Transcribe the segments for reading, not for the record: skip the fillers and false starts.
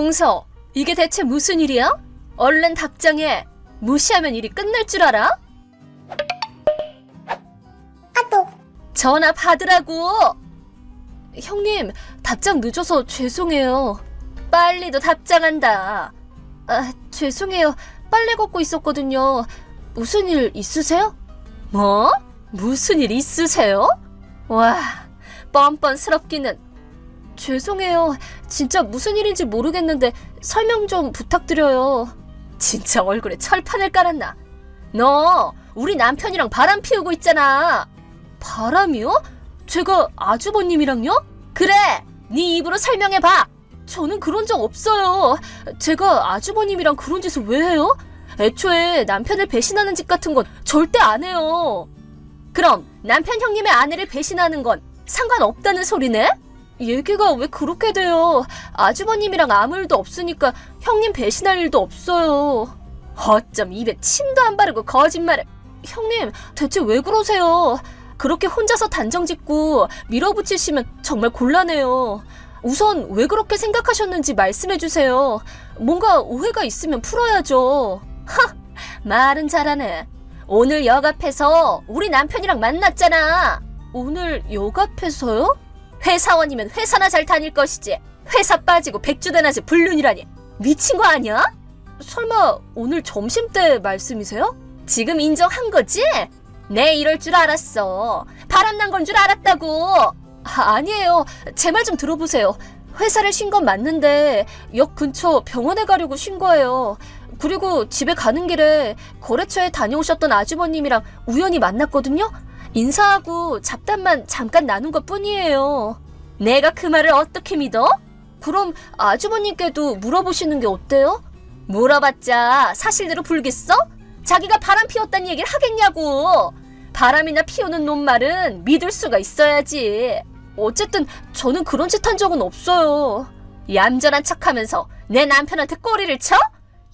동서, 이게 대체 무슨 일이야? 얼른 답장해. 무시하면 일이 끝날 줄 알아? 전화 받으라고! 형님, 답장 늦어서 죄송해요. 빨리도 답장한다. 죄송해요. 빨래 걷고 있었거든요. 무슨 일 있으세요? 뭐? 무슨 일 있으세요? 와, 뻔뻔스럽기는. 죄송해요. 진짜 무슨 일인지 모르겠는데 설명 좀 부탁드려요. 진짜 얼굴에 철판을 깔았나? 너 우리 남편이랑 바람 피우고 있잖아. 바람이요? 제가 아주버님이랑요? 그래! 네 입으로 설명해봐. 저는 그런 적 없어요. 제가 아주버님이랑 그런 짓을 왜 해요? 애초에 남편을 배신하는 짓 같은 건 절대 안 해요. 그럼 남편 형님의 아내를 배신하는 건 상관없다는 소리네? 얘기가 왜 그렇게 돼요? 아주버님이랑 아무 일도 없으니까 형님 배신할 일도 없어요. 어쩜 입에 침도 안 바르고 거짓말을. 형님, 대체 왜 그러세요? 그렇게 혼자서 단정 짓고 밀어붙이시면 정말 곤란해요. 우선 왜 그렇게 생각하셨는지 말씀해주세요. 뭔가 오해가 있으면 풀어야죠. 하! 말은 잘하네. 오늘 역 앞에서 우리 남편이랑 만났잖아. 오늘 역 앞에서요? 회사원이면 회사나 잘 다닐 것이지. 회사 빠지고 백주대낮에 불륜이라니. 미친 거 아니야? 설마 오늘 점심때 말씀이세요? 지금 인정한 거지? 내 이럴 줄 알았어. 바람난 건 줄 알았다고. 아니에요. 제 말 좀 들어보세요. 회사를 쉰 건 맞는데 역 근처 병원에 가려고 쉰 거예요. 그리고 집에 가는 길에 거래처에 다녀오셨던 아주버님이랑 우연히 만났거든요. 인사하고 잡담만 잠깐 나눈 것 뿐이에요. 내가 그 말을 어떻게 믿어? 그럼 아주버님께도 물어보시는 게 어때요? 물어봤자 사실대로 불겠어? 자기가 바람 피웠다는 얘기를 하겠냐고. 바람이나 피우는 놈 말은 믿을 수가 있어야지. 어쨌든 저는 그런 짓 한 적은 없어요. 얌전한 척하면서 내 남편한테 꼬리를 쳐?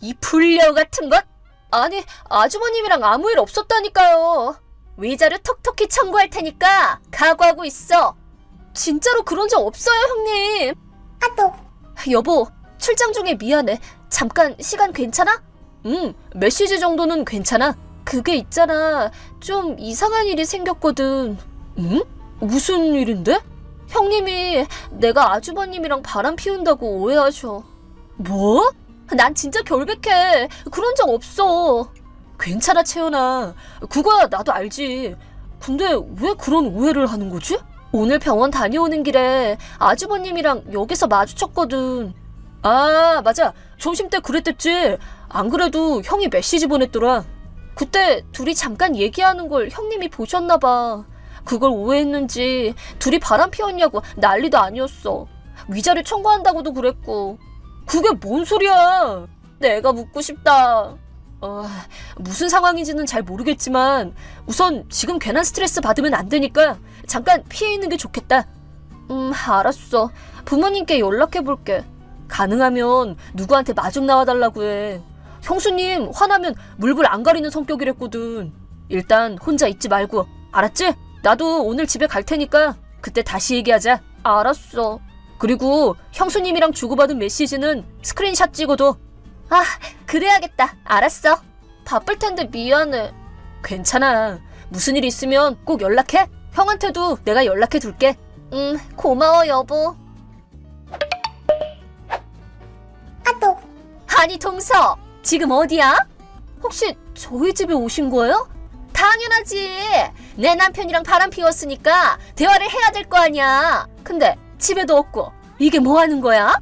이 불려우 같은 것? 아니, 아주버님이랑 아무 일 없었다니까요. 위자료 톡톡히 청구할 테니까 각오하고 있어. 진짜로 그런 적 없어요, 형님. 여보, 출장 중에 미안해. 잠깐 시간 괜찮아? 몇 시지 정도는 괜찮아. 그게 있잖아. 좀 이상한 일이 생겼거든. 무슨 일인데? 형님이 내가 아주버님이랑 바람 피운다고 오해하셔. 뭐? 난 진짜 결백해. 그런 적 없어. 괜찮아, 채연아. 그거야 나도 알지. 근데 왜 그런 오해를 하는 거지? 오늘 병원 다녀오는 길에 아주버님이랑 여기서 마주쳤거든. 아, 맞아. 점심때 그랬댔지. 안 그래도 형이 메시지 보냈더라. 그때 둘이 잠깐 얘기하는 걸 형님이 보셨나 봐. 그걸 오해했는지 둘이 바람 피웠냐고 난리도 아니었어. 위자료 청구한다고도 그랬고. 그게 뭔 소리야. 내가 묻고 싶다. 무슨 상황인지는 잘 모르겠지만 우선 지금 괜한 스트레스 받으면 안 되니까 잠깐 피해 있는 게 좋겠다. 알았어. 부모님께 연락해볼게. 가능하면 누구한테 마중 나와달라고 해. 형수님 화나면 물불 안 가리는 성격이랬거든. 일단 혼자 있지 말고. 알았지? 나도 오늘 집에 갈 테니까 그때 다시 얘기하자. 알았어. 그리고 형수님이랑 주고받은 메시지는 스크린샷 찍어둬. 아, 그래야겠다. 알았어. 바쁠 텐데 미안해. 괜찮아. 무슨 일 있으면 꼭 연락해. 형한테도 내가 연락해 둘게. 고마워, 여보. 아니, 동서. 지금 어디야? 혹시 저희 집에 오신 거예요? 당연하지. 내 남편이랑 바람 피웠으니까 대화를 해야 될 거 아니야. 근데 집에도 없고 이게 뭐 하는 거야?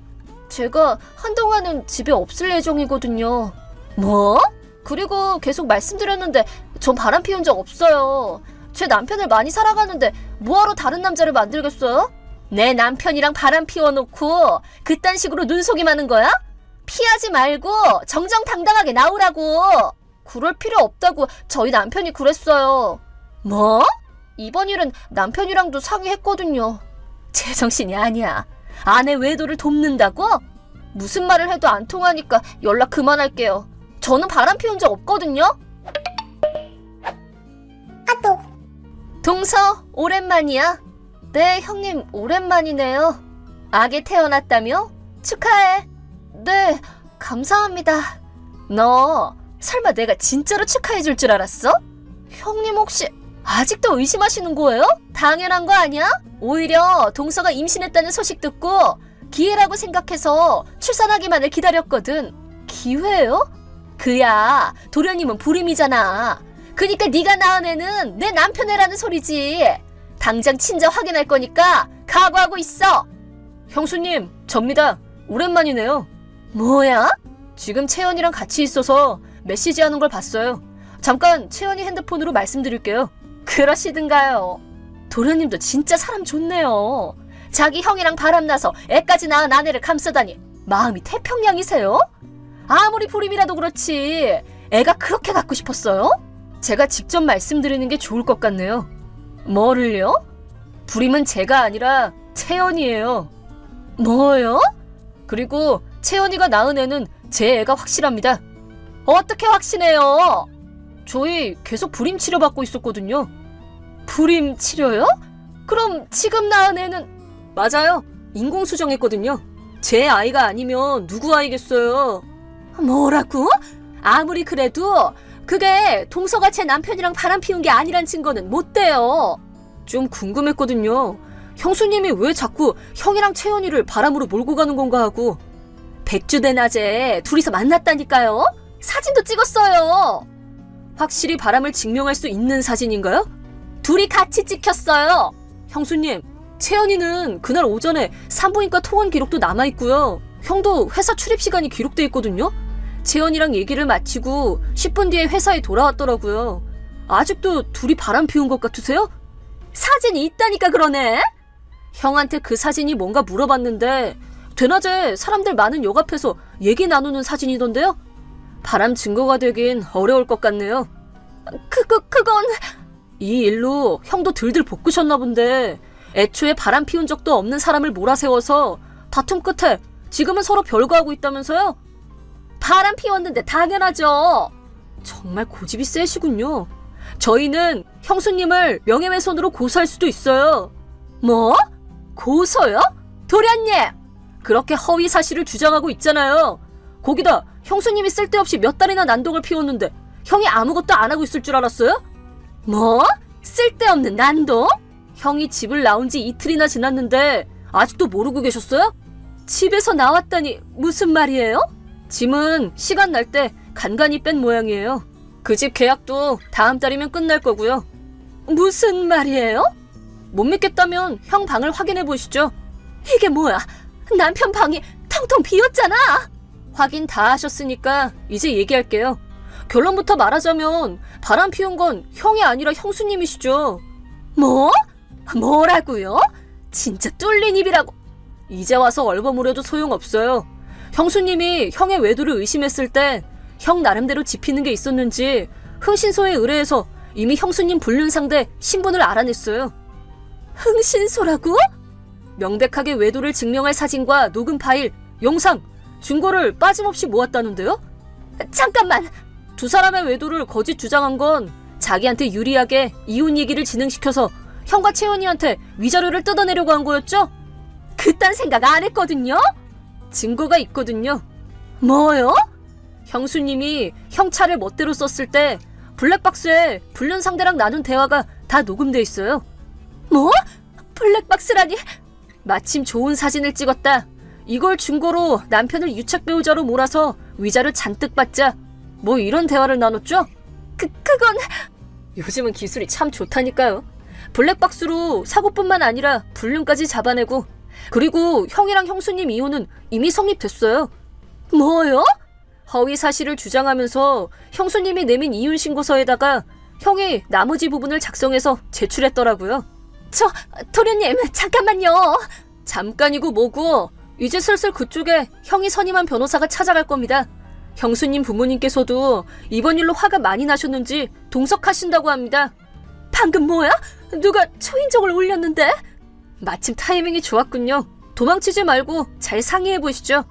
제가 한동안은 집에 없을 예정이거든요. 뭐? 그리고 계속 말씀드렸는데 전 바람 피운 적 없어요. 제 남편을 많이 사랑하는데 뭐하러 다른 남자를 만들겠어요? 내 남편이랑 바람 피워놓고 그딴 식으로 눈속임하는 거야? 피하지 말고 정정당당하게 나오라고. 그럴 필요 없다고 저희 남편이 그랬어요. 뭐? 이번 일은 남편이랑도 상의했거든요. 제정신이 아니야. 아내 외도를 돕는다고? 무슨 말을 해도 안 통하니까 연락 그만할게요. 저는 바람 피운 적 없거든요. 동서, 오랜만이야. 네, 형님 오랜만이네요. 아기 태어났다며? 축하해. 네, 감사합니다. 너 설마 내가 진짜로 축하해줄 줄 알았어? 형님 혹시 아직도 의심하시는 거예요? 당연한 거 아니야? 오히려 동서가 임신했다는 소식 듣고 기회라고 생각해서 출산하기만을 기다렸거든. 기회요? 그야 도련님은 불임이잖아. 그니까 네가 낳은 애는 내 남편 애라는 소리지. 당장 친자 확인할 거니까 각오하고 있어. 형수님, 접니다. 오랜만이네요. 뭐야? 지금 채연이랑 같이 있어서 메시지 하는 걸 봤어요. 잠깐 채연이 핸드폰으로 말씀드릴게요. 그러시든가요. 도련님도 진짜 사람 좋네요. 자기 형이랑 바람나서 애까지 낳은 아내를 감싸다니 마음이 태평양이세요? 아무리 불임이라도 그렇지 애가 그렇게 갖고 싶었어요? 제가 직접 말씀드리는 게 좋을 것 같네요. 뭐를요? 불임은 제가 아니라 채연이에요. 뭐요? 그리고 채연이가 낳은 애는 제 애가 확실합니다. 어떻게 확신해요? 저희 계속 불임 치료받고 있었거든요. 불임 치료요? 그럼 지금 낳은 애는? 맞아요. 인공수정했거든요. 제 아이가 아니면 누구 아이겠어요? 뭐라고? 아무리 그래도 그게 동서가 제 남편이랑 바람 피운 게 아니란 증거는 못 돼요. 좀 궁금했거든요. 형수님이 왜 자꾸 형이랑 채연이를 바람으로 몰고 가는 건가 하고. 백주대 낮에 둘이서 만났다니까요. 사진도 찍었어요. 확실히 바람을 증명할 수 있는 사진인가요? 둘이 같이 찍혔어요. 형수님, 채연이는 그날 오전에 산부인과 통원 기록도 남아있고요. 형도 회사 출입 시간이 기록돼 있거든요. 채연이랑 얘기를 마치고 10분 뒤에 회사에 돌아왔더라고요. 아직도 둘이 바람 피운 것 같으세요? 사진이 있다니까 그러네? 형한테 그 사진이 뭔가 물어봤는데 대낮에 사람들 많은 역 앞에서 얘기 나누는 사진이던데요? 바람 증거가 되긴 어려울 것 같네요. 그건... 이 일로 형도 들들 볶으셨나 본데 애초에 바람 피운 적도 없는 사람을 몰아세워서 다툼 끝에 지금은 서로 별거하고 있다면서요? 바람 피웠는데 당연하죠. 정말 고집이 세시군요. 저희는 형수님을 명예훼손으로 고소할 수도 있어요. 뭐? 고소요? 도련님! 그렇게 허위 사실을 주장하고 있잖아요. 거기다 형수님이 쓸데없이 몇 달이나 난동을 피웠는데 형이 아무것도 안 하고 있을 줄 알았어요? 뭐? 쓸데없는 난동? 형이 집을 나온 지 이틀이나 지났는데 아직도 모르고 계셨어요? 집에서 나왔다니 무슨 말이에요? 짐은 시간 날 때 간간히 뺀 모양이에요. 그 집 계약도 다음 달이면 끝날 거고요. 무슨 말이에요? 못 믿겠다면 형 방을 확인해 보시죠. 이게 뭐야? 남편 방이 텅텅 비었잖아. 확인 다 하셨으니까 이제 얘기할게요. 결론부터 말하자면 바람 피운 건 형이 아니라 형수님이시죠. 뭐? 뭐라고요? 진짜 뚫린 입이라고. 이제 와서 얼버무려도 소용없어요. 형수님이 형의 외도를 의심했을 때 형 나름대로 짚히는 게 있었는지 흥신소에 의뢰해서 이미 형수님 불륜 상대 신분을 알아냈어요. 흥신소라고? 명백하게 외도를 증명할 사진과 녹음 파일, 영상, 증거를 빠짐없이 모았다는데요? 잠깐만! 두 사람의 외도를 거짓 주장한 건 자기한테 유리하게 이혼 얘기를 진행시켜서 형과 채연이한테 위자료를 뜯어내려고 한 거였죠? 그딴 생각 안 했거든요? 증거가 있거든요. 뭐요? 형수님이 형 차를 멋대로 썼을 때 블랙박스에 불륜 상대랑 나눈 대화가 다 녹음돼 있어요. 뭐? 블랙박스라니? 마침 좋은 사진을 찍었다. 이걸 증거로 남편을 유책 배우자로 몰아서 위자료 잔뜩 받자. 뭐 이런 대화를 나눴죠? 그건... 요즘은 기술이 참 좋다니까요. 블랙박스로 사고뿐만 아니라 불륜까지 잡아내고, 그리고 형이랑 형수님 이혼은 이미 성립됐어요. 뭐요? 허위 사실을 주장하면서 형수님이 내민 이혼 신고서에다가 형이 나머지 부분을 작성해서 제출했더라고요. 도련님, 잠깐만요. 잠깐이고 뭐고, 이제 슬슬 그쪽에 형이 선임한 변호사가 찾아갈 겁니다. 형수님 부모님께서도 이번 일로 화가 많이 나셨는지 동석하신다고 합니다. 방금 뭐야? 누가 초인종을 울렸는데? 마침 타이밍이 좋았군요. 도망치지 말고 잘 상의해보시죠.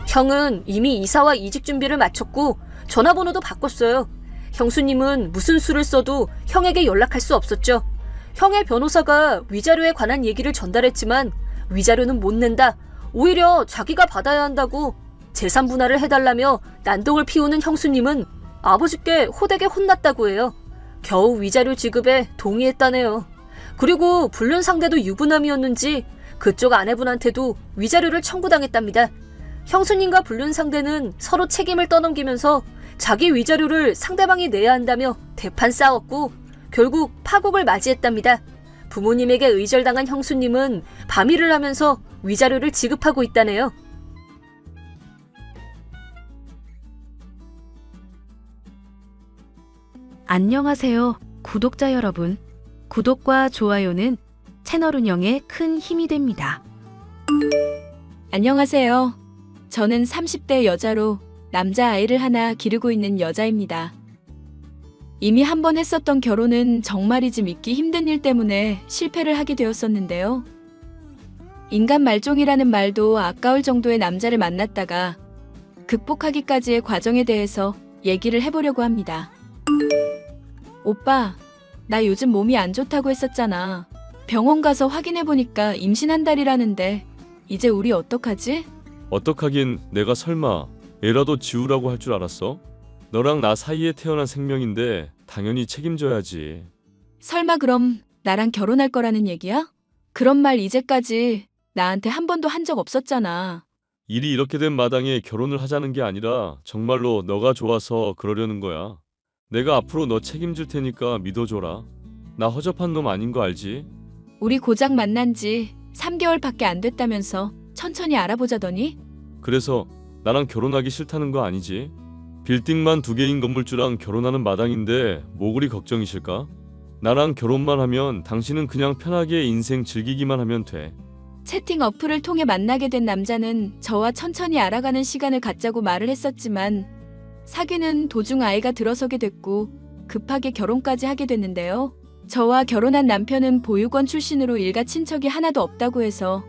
형은 이미 이사와 이직 준비를 마쳤고 전화번호도 바꿨어요. 형수님은 무슨 수를 써도 형에게 연락할 수 없었죠. 형의 변호사가 위자료에 관한 얘기를 전달했지만 위자료는 못 낸다. 오히려 자기가 받아야 한다고 재산 분할을 해달라며 난동을 피우는 형수님은 아버지께 호되게 혼났다고 해요. 겨우 위자료 지급에 동의했다네요. 그리고 불륜 상대도 유부남이었는지 그쪽 아내분한테도 위자료를 청구당했답니다. 형수님과 불륜 상대는 서로 책임을 떠넘기면서 자기 위자료를 상대방이 내야 한다며 대판 싸웠고 결국 파국을 맞이했답니다. 부모님에게 의절당한 형수님은 밤일을 하면서 위자료를 지급하고 있다네요. 안녕하세요, 구독자 여러분. 구독과 좋아요는 채널 운영에 큰 힘이 됩니다. 안녕하세요. 저는 30대 여자로 남자아이를 하나 기르고 있는 여자입니다. 이미 한 번 했었던 결혼은 정말이지 믿기 힘든 일 때문에 실패를 하게 되었었는데요. 인간 말종이라는 말도 아까울 정도의 남자를 만났다가 극복하기까지의 과정에 대해서 얘기를 해보려고 합니다. 오빠, 나 요즘 몸이 안 좋다고 했었잖아. 병원 가서 확인해보니까 임신 한 달이라는데 이제 우리 어떡하지? 어떡하긴 내가 설마 애라도 지우라고 할 줄 알았어? 너랑 나 사이에 태어난 생명인데 당연히 책임져야지. 설마 그럼 나랑 결혼할 거라는 얘기야? 그런 말 이제까지 나한테 한 번도 한 적 없었잖아. 일이 이렇게 된 마당에 결혼을 하자는 게 아니라 정말로 너가 좋아서 그러려는 거야. 내가 앞으로 너 책임질 테니까 믿어줘라. 나 허접한 놈 아닌 거 알지? 우리 고작 만난 지 3개월밖에 안 됐다면서 천천히 알아보자더니? 그래서 나랑 결혼하기 싫다는 거 아니지? 빌딩만 2개인 건물주랑 결혼하는 마당인데 뭐 그리 걱정이실까? 나랑 결혼만 하면 당신은 그냥 편하게 인생 즐기기만 하면 돼. 채팅 어플을 통해 만나게 된 남자는 저와 천천히 알아가는 시간을 갖자고 말을 했었지만 사귀는 도중 아이가 들어서게 됐고 급하게 결혼까지 하게 됐는데요. 저와 결혼한 남편은 보육원 출신으로 일가 친척이 하나도 없다고 해서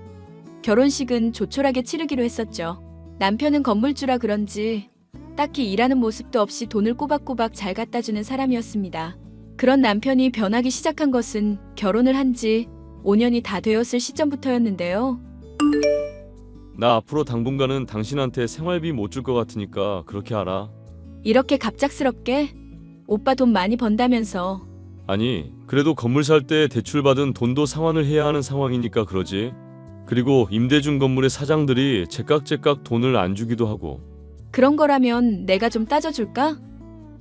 결혼식은 조촐하게 치르기로 했었죠. 남편은 건물주라 그런지 딱히 일하는 모습도 없이 돈을 꼬박꼬박 잘 갖다주는 사람이었습니다. 그런 남편이 변하기 시작한 것은 결혼을 한 지 5년이 다 되었을 시점부터였는데요. 나 앞으로 당분간은 당신한테 생활비 못 줄 것 같으니까 그렇게 알아. 이렇게 갑작스럽게? 오빠 돈 많이 번다면서. 아니, 그래도 건물 살 때 대출받은 돈도 상환을 해야 하는 상황이니까 그러지. 그리고 임대준 건물의 사장들이 제깍제깍 돈을 안 주기도 하고. 그런 거라면 내가 좀 따져줄까?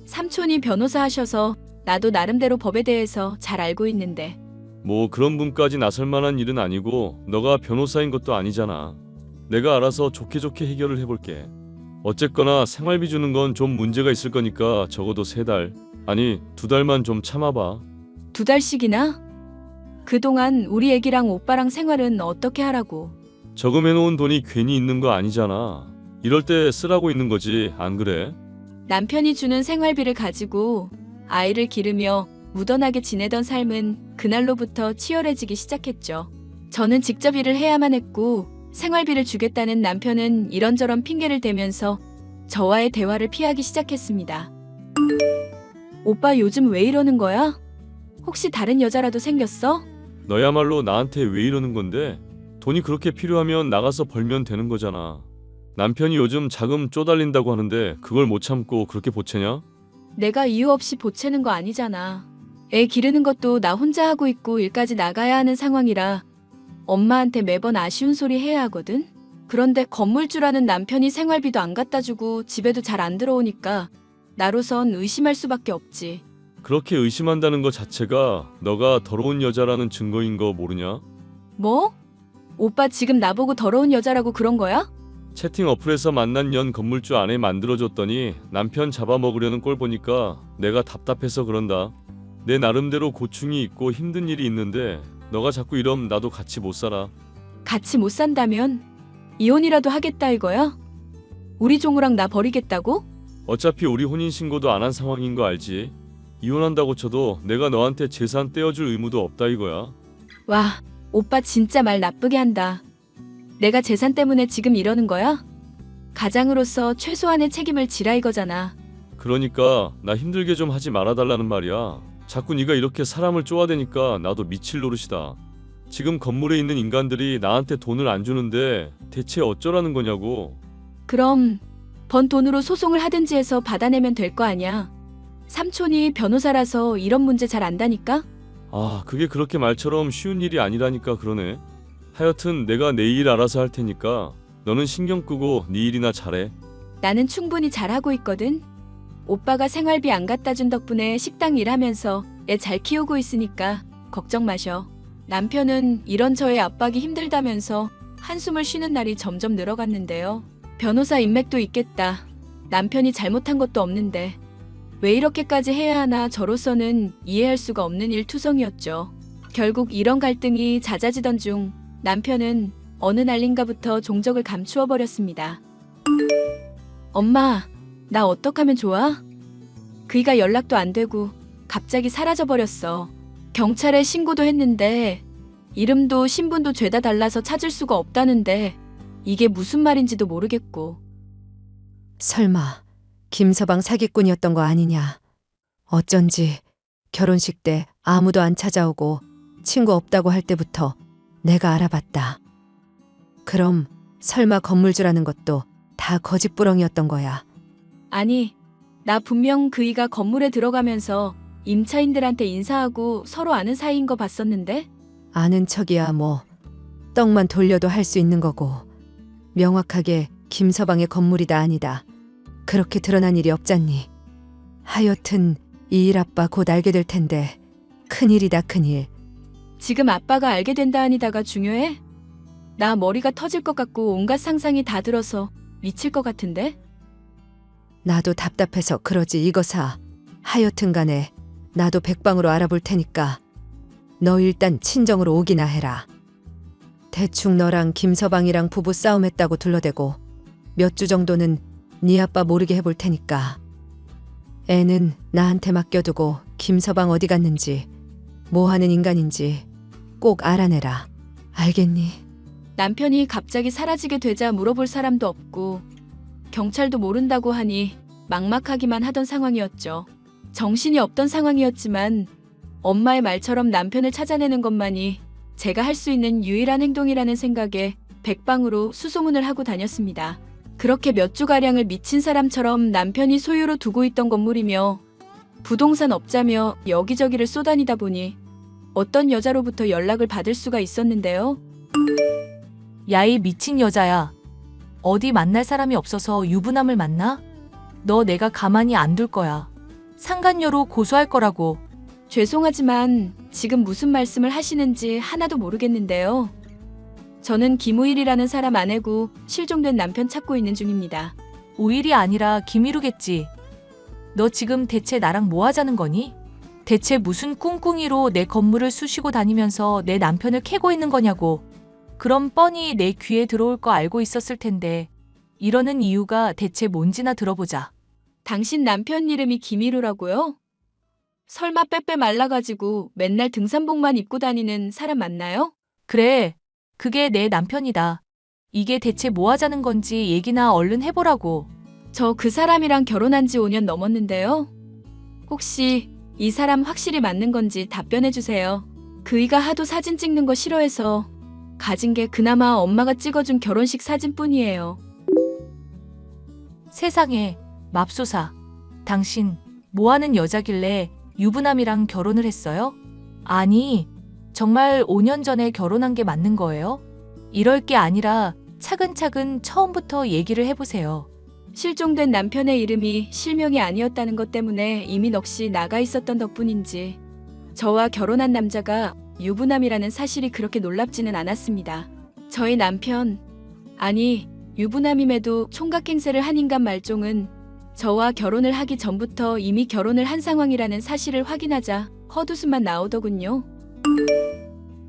삼촌이 변호사 하셔서 나도 나름대로 법에 대해서 잘 알고 있는데. 뭐 그런 분까지 나설 만한 일은 아니고 너가 변호사인 것도 아니잖아. 내가 알아서 좋게 좋게 해결을 해볼게. 어쨌거나 생활비 주는 건 좀 문제가 있을 거니까 적어도 3달, 아니 2달만 좀 참아봐. 2달씩이나? 그동안 우리 애기랑 오빠랑 생활은 어떻게 하라고? 저금해놓은 돈이 괜히 있는 거 아니잖아. 이럴 때 쓰라고 있는 거지, 안 그래? 남편이 주는 생활비를 가지고 아이를 기르며 무던하게 지내던 삶은 그날로부터 치열해지기 시작했죠. 저는 직접 일을 해야만 했고 생활비를 주겠다는 남편은 이런저런 핑계를 대면서 저와의 대화를 피하기 시작했습니다. 오빠 요즘 왜 이러는 거야? 혹시 다른 여자라도 생겼어? 너야말로 나한테 왜 이러는 건데? 돈이 그렇게 필요하면 나가서 벌면 되는 거잖아. 남편이 요즘 자금 쪼달린다고 하는데 그걸 못 참고 그렇게 보채냐? 내가 이유 없이 보채는 거 아니잖아. 애 기르는 것도 나 혼자 하고 있고 일까지 나가야 하는 상황이라 엄마한테 매번 아쉬운 소리 해야 하거든? 그런데 건물주라는 남편이 생활비도 안 갖다 주고 집에도 잘 안 들어오니까 나로선 의심할 수밖에 없지. 그렇게 의심한다는 것 자체가 너가 더러운 여자라는 증거인 거 모르냐? 뭐? 오빠 지금 나보고 더러운 여자라고 그런 거야? 채팅 어플에서 만난 연 건물주 아내 만들어줬더니 남편 잡아먹으려는 꼴 보니까 내가 답답해서 그런다. 내 나름대로 고충이 있고 힘든 일이 있는데 너가 자꾸 이러면 나도 같이 못 살아. 같이 못 산다면 이혼이라도 하겠다 이거야? 우리 종우랑 나 버리겠다고? 어차피 우리 혼인신고도 안 한 상황인 거 알지? 이혼한다고 쳐도 내가 너한테 재산 떼어줄 의무도 없다 이거야. 와, 오빠 진짜 말 나쁘게 한다. 내가 재산 때문에 지금 이러는 거야? 가장으로서 최소한의 책임을 지라 이거잖아. 그러니까 나 힘들게 좀 하지 말아달라는 말이야. 자꾸 네가 이렇게 사람을 쪼아대니까 나도 미칠 노릇이다. 지금 건물에 있는 인간들이 나한테 돈을 안 주는데 대체 어쩌라는 거냐고. 그럼 번 돈으로 소송을 하든지 해서 받아내면 될 거 아냐. 삼촌이 변호사라서 이런 문제 잘 안다니까? 아, 그게 그렇게 말처럼 쉬운 일이 아니라니까 그러네. 하여튼 내가 내 일 알아서 할 테니까 너는 신경 끄고 네 일이나 잘해. 나는 충분히 잘하고 있거든. 오빠가 생활비 안 갖다 준 덕분에 식당 일하면서 애 잘 키우고 있으니까 걱정 마셔. 남편은 이런 저의 압박이 힘들다면서 한숨을 쉬는 날이 점점 늘어갔는데요. 변호사 인맥도 있겠다. 남편이 잘못한 것도 없는데 왜 이렇게까지 해야 하나 저로서는 이해할 수가 없는 일투성이었죠. 결국 이런 갈등이 잦아지던 중 남편은 어느 날인가부터 종적을 감추어 버렸습니다. 엄마, 나 어떡하면 좋아? 그이가 연락도 안 되고 갑자기 사라져 버렸어. 경찰에 신고도 했는데 이름도 신분도 죄다 달라서 찾을 수가 없다는데 이게 무슨 말인지도 모르겠고. 설마 김서방 사기꾼이었던 거 아니냐? 어쩐지 결혼식 때 아무도 안 찾아오고 친구 없다고 할 때부터 내가 알아봤다. 그럼 설마 건물주라는 것도 다 거짓부렁이었던 거야. 아니, 나 분명 그이가 건물에 들어가면서 임차인들한테 인사하고 서로 아는 사이인 거 봤었는데? 아는 척이야 뭐. 떡만 돌려도 할 수 있는 거고. 명확하게 김서방의 건물이다 아니다. 그렇게 드러난 일이 없잖니. 하여튼 이 일 아빠 곧 알게 될 텐데 큰일이다 큰일. 지금 아빠가 알게 된다 아니다가 중요해? 나 머리가 터질 것 같고 온갖 상상이 다 들어서 미칠 것 같은데? 나도 답답해서 그러지 이거사. 하여튼 간에 나도 백방으로 알아볼 테니까 너 일단 친정으로 오기나 해라. 대충 너랑 김서방이랑 부부 싸움했다고 둘러대고 몇 주 정도는 네 아빠 모르게 해볼 테니까. 애는 나한테 맡겨두고 김서방 어디 갔는지 뭐 하는 인간인지 꼭 알아내라. 알겠니? 남편이 갑자기 사라지게 되자 물어볼 사람도 없고 경찰도 모른다고 하니 막막하기만 하던 상황이었죠. 정신이 없던 상황이었지만 엄마의 말처럼 남편을 찾아내는 것만이 제가 할 수 있는 유일한 행동이라는 생각에 백방으로 수소문을 하고 다녔습니다. 그렇게 몇 주가량을 미친 사람처럼 남편이 소유로 두고 있던 건물이며 부동산 업자며 여기저기를 쏘다니다 보니 어떤 여자로부터 연락을 받을 수가 있었는데요. 야, 이 미친 여자야. 어디 만날 사람이 없어서 유부남을 만나? 너 내가 가만히 안 둘 거야. 상간녀로 고소할 거라고. 죄송하지만 지금 무슨 말씀을 하시는지 하나도 모르겠는데요. 저는 김우일이라는 사람 아내고 실종된 남편 찾고 있는 중입니다. 우일이 아니라 김희루겠지. 너 지금 대체 나랑 뭐 하자는 거니? 대체 무슨 꿍꿍이로 내 건물을 쑤시고 다니면서 내 남편을 캐고 있는 거냐고. 그럼 뻔히 내 귀에 들어올 거 알고 있었을 텐데 이러는 이유가 대체 뭔지나 들어보자. 당신 남편 이름이 김희루라고요? 설마 빼빼 말라가지고 맨날 등산복만 입고 다니는 사람 맞나요? 그래, 그게 내 남편이다. 이게 대체 뭐 하자는 건지 얘기나 얼른 해보라고. 저 그 사람이랑 결혼한 지 5년 넘었는데요. 혹시 이 사람 확실히 맞는 건지 답변해 주세요. 그이가 하도 사진 찍는 거 싫어해서 가진 게 그나마 엄마가 찍어준 결혼식 사진뿐이에요. 세상에, 맙소사. 당신 뭐 하는 여자길래 유부남이랑 결혼을 했어요? 아니, 정말 5년 전에 결혼한 게 맞는 거예요? 이럴 게 아니라 차근차근 처음부터 얘기를 해보세요. 실종된 남편의 이름이 실명이 아니었다는 것 때문에 이미 넋이 나가 있었던 덕분인지 저와 결혼한 남자가 유부남이라는 사실이 그렇게 놀랍지는 않았습니다. 저희 남편, 아니 유부남임에도 총각행세를 한 인간 말종은 저와 결혼을 하기 전부터 이미 결혼을 한 상황이라는 사실을 확인하자 헛웃음만 나오더군요.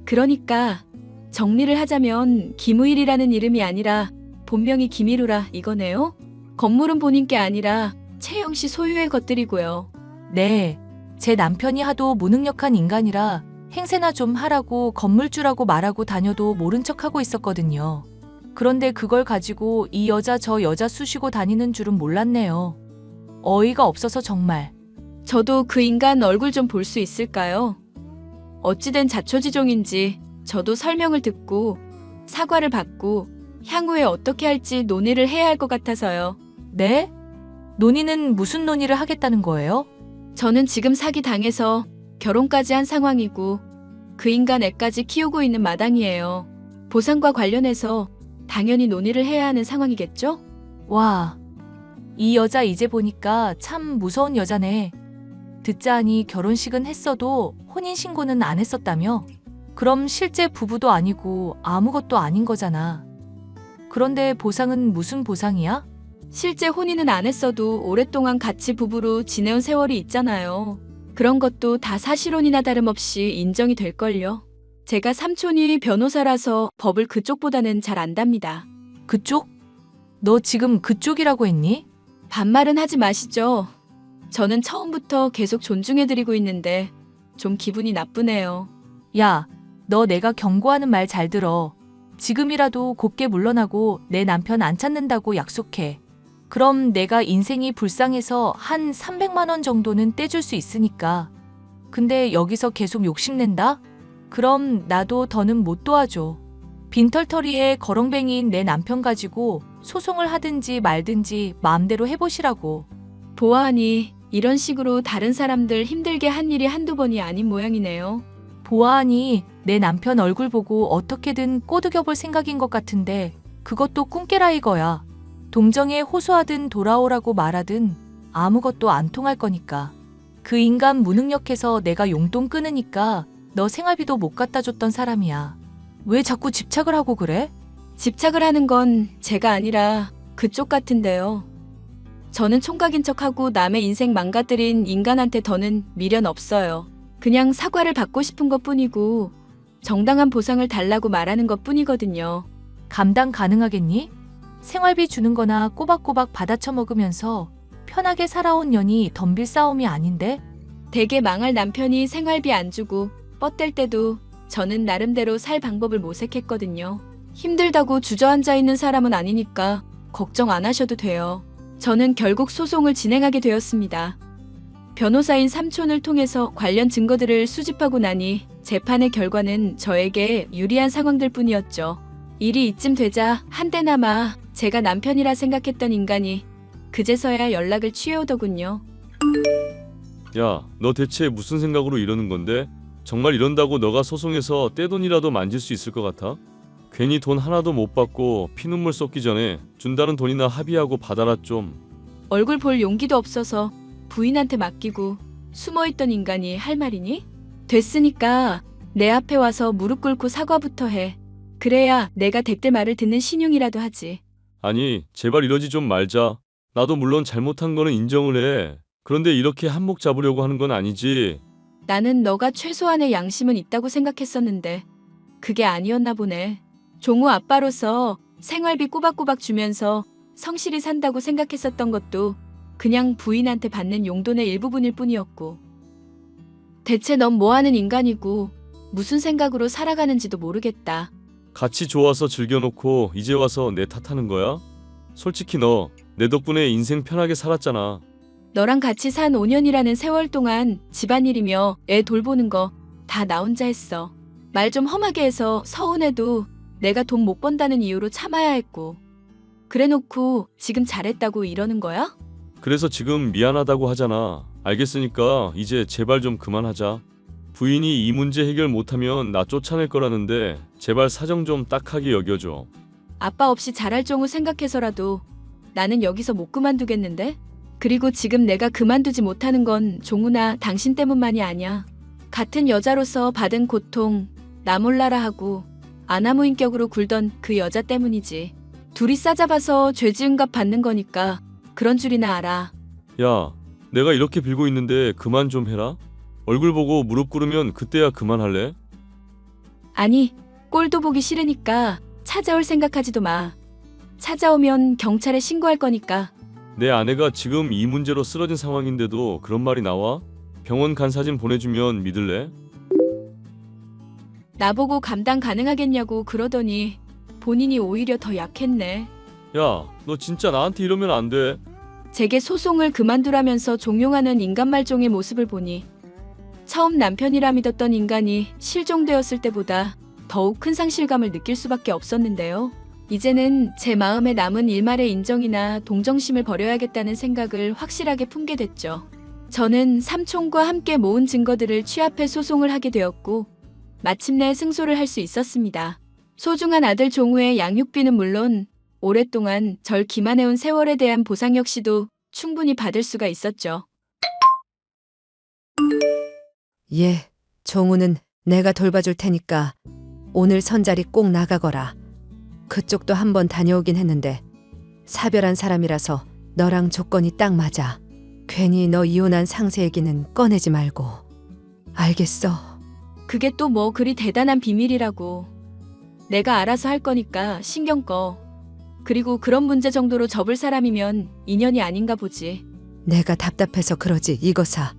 그러니까 정리를 하자면 김우일이라는 이름이 아니라 본명이 김희루라 이거네요. 건물은 본인께 아니라 채영 씨 소유의 것들이고요. 네, 제 남편이 하도 무능력한 인간이라 행세나 좀 하라고 건물주라고 말하고 다녀도 모른 척하고 있었거든요. 그런데 그걸 가지고 이 여자 저 여자 쑤시고 다니는 줄은 몰랐네요. 어이가 없어서 정말. 저도 그 인간 얼굴 좀 볼 수 있을까요? 어찌된 자초지종인지 저도 설명을 듣고 사과를 받고 향후에 어떻게 할지 논의를 해야 할 것 같아서요. 네? 논의는 무슨 논의를 하겠다는 거예요? 저는 지금 사기 당해서 결혼까지 한 상황이고 그 인간 애까지 키우고 있는 마당이에요. 보상과 관련해서 당연히 논의를 해야 하는 상황이겠죠? 와, 이 여자 이제 보니까 참 무서운 여자네. 듣자 하니 결혼식은 했어도 혼인신고는 안 했었다며? 그럼 실제 부부도 아니고 아무것도 아닌 거잖아. 그런데 보상은 무슨 보상이야? 실제 혼인은 안 했어도 오랫동안 같이 부부로 지내온 세월이 있잖아요. 그런 것도 다 사실혼이나 다름없이 인정이 될걸요. 제가 삼촌이 변호사라서 법을 그쪽보다는 잘 안답니다. 그쪽? 너 지금 그쪽이라고 했니? 반말은 하지 마시죠. 저는 처음부터 계속 존중해드리고 있는데 좀 기분이 나쁘네요. 야, 너 내가 경고하는 말 잘 들어. 지금이라도 곱게 물러나고 내 남편 안 찾는다고 약속해. 그럼 내가 인생이 불쌍해서 한 300만 원 정도는 떼줄 수 있으니까. 근데 여기서 계속 욕심낸다? 그럼 나도 더는 못 도와줘. 빈털터리에 거렁뱅이인 내 남편 가지고 소송을 하든지 말든지 마음대로 해보시라고. 보아하니 이런 식으로 다른 사람들 힘들게 한 일이 한두 번이 아닌 모양이네요. 보아하니 내 남편 얼굴 보고 어떻게든 꼬드겨 볼 생각인 것 같은데 그것도 꿈깨라 이거야. 동정에 호소하든 돌아오라고 말하든 아무것도 안 통할 거니까. 그 인간 무능력해서 내가 용돈 끊으니까 너 생활비도 못 갖다 줬던 사람이야. 왜 자꾸 집착을 하고 그래? 집착을 하는 건 제가 아니라 그쪽 같은데요. 저는 총각인 척하고 남의 인생 망가뜨린 인간한테 더는 미련 없어요. 그냥 사과를 받고 싶은 것뿐이고 정당한 보상을 달라고 말하는 것뿐이거든요. 감당 가능하겠니? 생활비 주는 거나 꼬박꼬박 받아쳐 먹으면서 편하게 살아온 년이 덤빌 싸움이 아닌데? 되게 망할 남편이 생활비 안 주고 뻗댈 때도 저는 나름대로 살 방법을 모색했거든요. 힘들다고 주저앉아 있는 사람은 아니니까 걱정 안 하셔도 돼요. 저는 결국 소송을 진행하게 되었습니다. 변호사인 삼촌을 통해서 관련 증거들을 수집하고 나니 재판의 결과는 저에게 유리한 상황들 뿐이었죠. 일이 이쯤 되자 한때나마 제가 남편이라 생각했던 인간이 그제서야 연락을 취해오더군요. 야, 너 대체 무슨 생각으로 이러는 건데? 정말 이런다고 너가 소송해서 떼돈이라도 만질 수 있을 것 같아? 괜히 돈 하나도 못 받고 피눈물 쏟기 전에 준다는 돈이나 합의하고 받아라 좀. 얼굴 볼 용기도 없어서 부인한테 맡기고 숨어있던 인간이 할 말이니? 됐으니까 내 앞에 와서 무릎 꿇고 사과부터 해. 그래야 내가 댓글 말을 듣는 신용이라도 하지. 아니, 제발 이러지 좀 말자. 나도 물론 잘못한 거는 인정을 해. 그런데 이렇게 한몫 잡으려고 하는 건 아니지. 나는 너가 최소한의 양심은 있다고 생각했었는데 그게 아니었나 보네. 종우 아빠로서 생활비 꼬박꼬박 주면서 성실히 산다고 생각했었던 것도 그냥 부인한테 받는 용돈의 일부분일 뿐이었고. 대체 넌 뭐하는 인간이고 무슨 생각으로 살아가는지도 모르겠다. 같이 좋아서 즐겨놓고 이제 와서 내 탓하는 거야? 솔직히 너 내 덕분에 인생 편하게 살았잖아. 너랑 같이 산 5년이라는 세월 동안 집안일이며 애 돌보는 거 다 나 혼자 했어. 말 좀 험하게 해서 서운해도 내가 돈 못 번다는 이유로 참아야 했고. 그래놓고 지금 잘했다고 이러는 거야? 그래서 지금 미안하다고 하잖아. 알겠으니까 이제 제발 좀 그만하자. 부인이 이 문제 해결 못하면 나 쫓아낼 거라는데 제발 사정 좀 딱하게 여겨줘. 아빠 없이 잘할 종우 생각해서라도 나는 여기서 못 그만두겠는데? 그리고 지금 내가 그만두지 못하는 건 종우나 당신 때문만이 아니야. 같은 여자로서 받은 고통 나 몰라라 하고 아나무인격으로 굴던 그 여자 때문이지. 둘이 싸잡아서 죄 지은 값 받는 거니까 그런 줄이나 알아. 야, 내가 이렇게 빌고 있는데 그만 좀 해라. 얼굴 보고 무릎 꿇으면 그때야 그만할래? 아니, 꼴도 보기 싫으니까 찾아올 생각하지도 마. 찾아오면 경찰에 신고할 거니까. 내 아내가 지금 이 문제로 쓰러진 상황인데도 그런 말이 나와? 병원 간 사진 보내주면 믿을래? 나보고 감당 가능하겠냐고 그러더니 본인이 오히려 더 약했네. 야, 너 진짜 나한테 이러면 안 돼. 제게 소송을 그만두라면서 종용하는 인간 말종의 모습을 보니 처음 남편이라 믿었던 인간이 실종되었을 때보다 더욱 큰 상실감을 느낄 수밖에 없었는데요. 이제는 제 마음에 남은 일말의 인정이나 동정심을 버려야겠다는 생각을 확실하게 품게 됐죠. 저는 삼촌과 함께 모은 증거들을 취합해 소송을 하게 되었고 마침내 승소를 할 수 있었습니다. 소중한 아들 종우의 양육비는 물론 오랫동안 절 기만해온 세월에 대한 보상 역시도 충분히 받을 수가 있었죠. 예, 종우는 내가 돌봐줄 테니까 오늘 선자리 꼭 나가거라. 그쪽도 한번 다녀오긴 했는데 사별한 사람이라서 너랑 조건이 딱 맞아. 괜히 너 이혼한 상세 얘기는 꺼내지 말고. 알겠어? 그게 또 뭐 그리 대단한 비밀이라고. 내가 알아서 할 거니까 신경 꺼. 그리고 그런 문제 정도로 접을 사람이면 인연이 아닌가 보지. 내가 답답해서 그러지 이거사.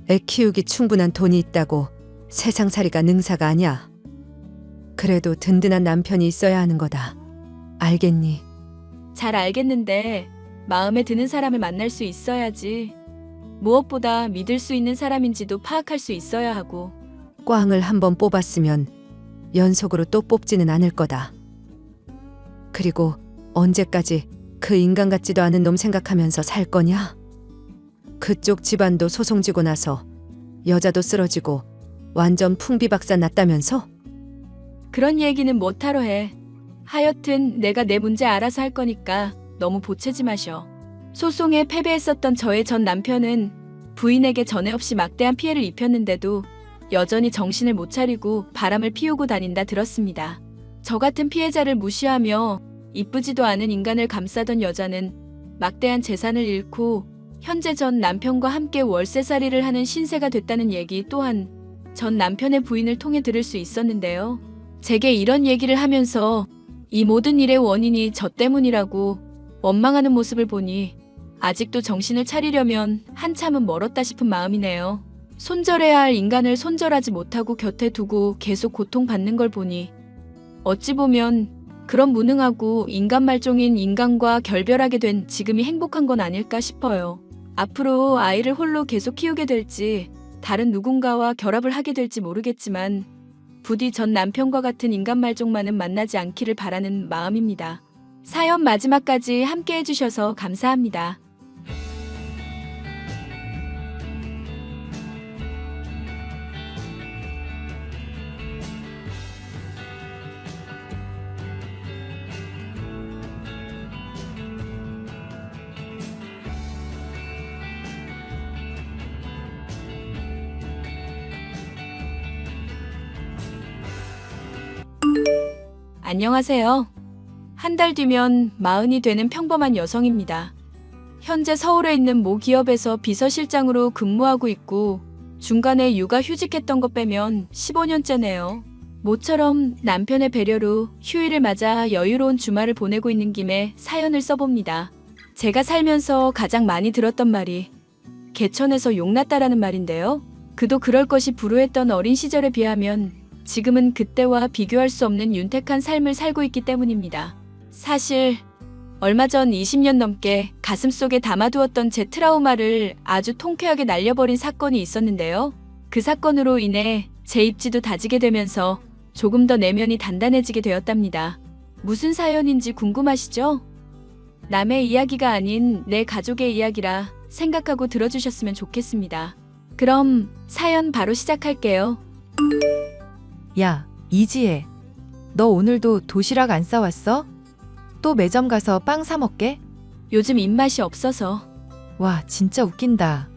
애 키우기 충분한 돈이 있다고 세상살이가 능사가 아니야. 그래도 든든한 남편이 있어야 하는 거다. 알겠니? 잘 알겠는데 마음에 드는 사람을 만날 수 있어야지. 무엇보다 믿을 수 있는 사람인지도 파악할 수 있어야 하고. 꽝을 한번 뽑았으면 연속으로 또 뽑지는 않을 거다. 그리고 언제까지 그 인간 같지도 않은 놈 생각하면서 살 거냐? 그쪽 집안도 소송지고 나서 여자도 쓰러지고 완전 풍비박산 났다면서? 그런 얘기는 못하러 해. 하여튼 내가 내 문제 알아서 할 거니까 너무 보채지 마셔. 소송에 패배했었던 저의 전 남편은 부인에게 전에 없이 막대한 피해를 입혔는데도 여전히 정신을 못 차리고 바람을 피우고 다닌다 들었습니다. 저 같은 피해자를 무시하며 이쁘지도 않은 인간을 감싸던 여자는 막대한 재산을 잃고 현재 전 남편과 함께 월세살이를 하는 신세가 됐다는 얘기 또한 전 남편의 부인을 통해 들을 수 있었는데요. 제게 이런 얘기를 하면서 이 모든 일의 원인이 저 때문이라고 원망하는 모습을 보니 아직도 정신을 차리려면 한참은 멀었다 싶은 마음이네요. 손절해야 할 인간을 손절하지 못하고 곁에 두고 계속 고통받는 걸 보니 어찌 보면 그런 무능하고 인간 말종인 인간과 결별하게 된 지금이 행복한 건 아닐까 싶어요. 앞으로 아이를 홀로 계속 키우게 될지 다른 누군가와 결합을 하게 될지 모르겠지만 부디 전 남편과 같은 인간 말종만은 만나지 않기를 바라는 마음입니다. 사연 마지막까지 함께 해주셔서 감사합니다. 안녕하세요. 한 달 뒤면 40이 되는 평범한 여성입니다. 현재 서울에 있는 모 기업에서 비서실장으로 근무하고 있고 중간에 육아 휴직했던 것 빼면 15년째네요. 모처럼 남편의 배려로 휴일을 맞아 여유로운 주말을 보내고 있는 김에 사연을 써봅니다. 제가 살면서 가장 많이 들었던 말이 개천에서 용났다라는 말인데요. 그도 그럴 것이 불우했던 어린 시절에 비하면 지금은 그때와 비교할 수 없는 윤택한 삶을 살고 있기 때문입니다. 사실 얼마 전 20년 넘게 가슴속에 담아두었던 제 트라우마를 아주 통쾌하게 날려버린 사건이 있었는데요. 그 사건으로 인해 제 입지도 다지게 되면서 조금 더 내면이 단단해지게 되었답니다. 무슨 사연인지 궁금하시죠? 남의 이야기가 아닌 내 가족의 이야기라 생각하고 들어주셨으면 좋겠습니다. 그럼 사연 바로 시작할게요. 야, 이지혜. 너 오늘도 도시락 안 싸왔어? 또 매점 가서 빵 사 먹게? 요즘 입맛이 없어서. 와, 진짜 웃긴다.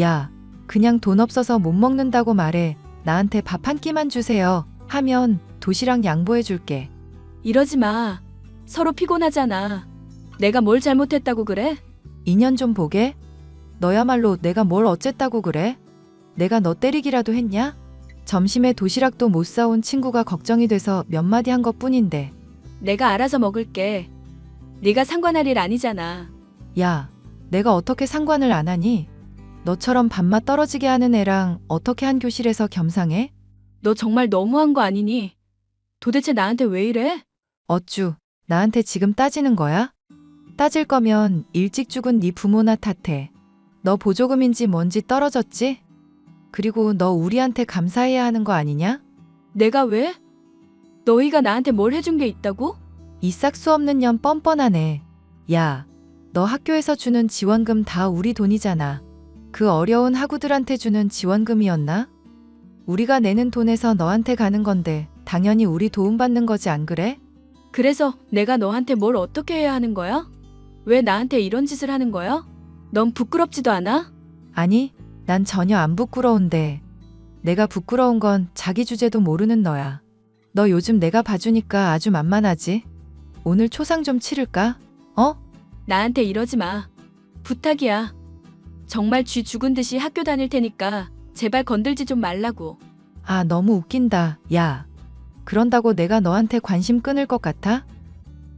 야, 그냥 돈 없어서 못 먹는다고 말해. 나한테 밥 한 끼만 주세요. 하면 도시락 양보해 줄게. 이러지 마. 서로 피곤하잖아. 내가 뭘 잘못했다고 그래? 인연 좀 보게? 너야말로 내가 뭘 어쨌다고 그래? 내가 너 때리기라도 했냐? 점심에 도시락도 못 사온 친구가 걱정이 돼서 몇 마디 한 것뿐인데. 내가 알아서 먹을게. 네가 상관할 일 아니잖아. 야, 내가 어떻게 상관을 안 하니? 너처럼 밥맛 떨어지게 하는 애랑 어떻게 한 교실에서 겸상해? 너 정말 너무한 거 아니니? 도대체 나한테 왜 이래? 어쭈, 나한테 지금 따지는 거야? 따질 거면 일찍 죽은 네 부모나 탓해. 너 보조금인지 뭔지 떨어졌지? 그리고 너 우리한테 감사해야 하는 거 아니냐? 내가 왜? 너희가 나한테 뭘 해준 게 있다고? 이 싹수 없는 년 뻔뻔하네. 야, 너 학교에서 주는 지원금 다 우리 돈이잖아. 그 어려운 학우들한테 주는 지원금이었나? 우리가 내는 돈에서 너한테 가는 건데 당연히 우리 도움받는 거지 안 그래? 그래서 내가 너한테 뭘 어떻게 해야 하는 거야? 왜 나한테 이런 짓을 하는 거야? 넌 부끄럽지도 않아? 아니, 난 전혀 안 부끄러운데. 내가 부끄러운 건 자기 주제도 모르는 너야. 너 요즘 내가 봐주니까 아주 만만하지? 오늘 초상 좀 치를까? 어? 나한테 이러지 마. 부탁이야. 정말 쥐 죽은 듯이 학교 다닐 테니까 제발 건들지 좀 말라고. 아, 너무 웃긴다. 야, 그런다고 내가 너한테 관심 끊을 것 같아?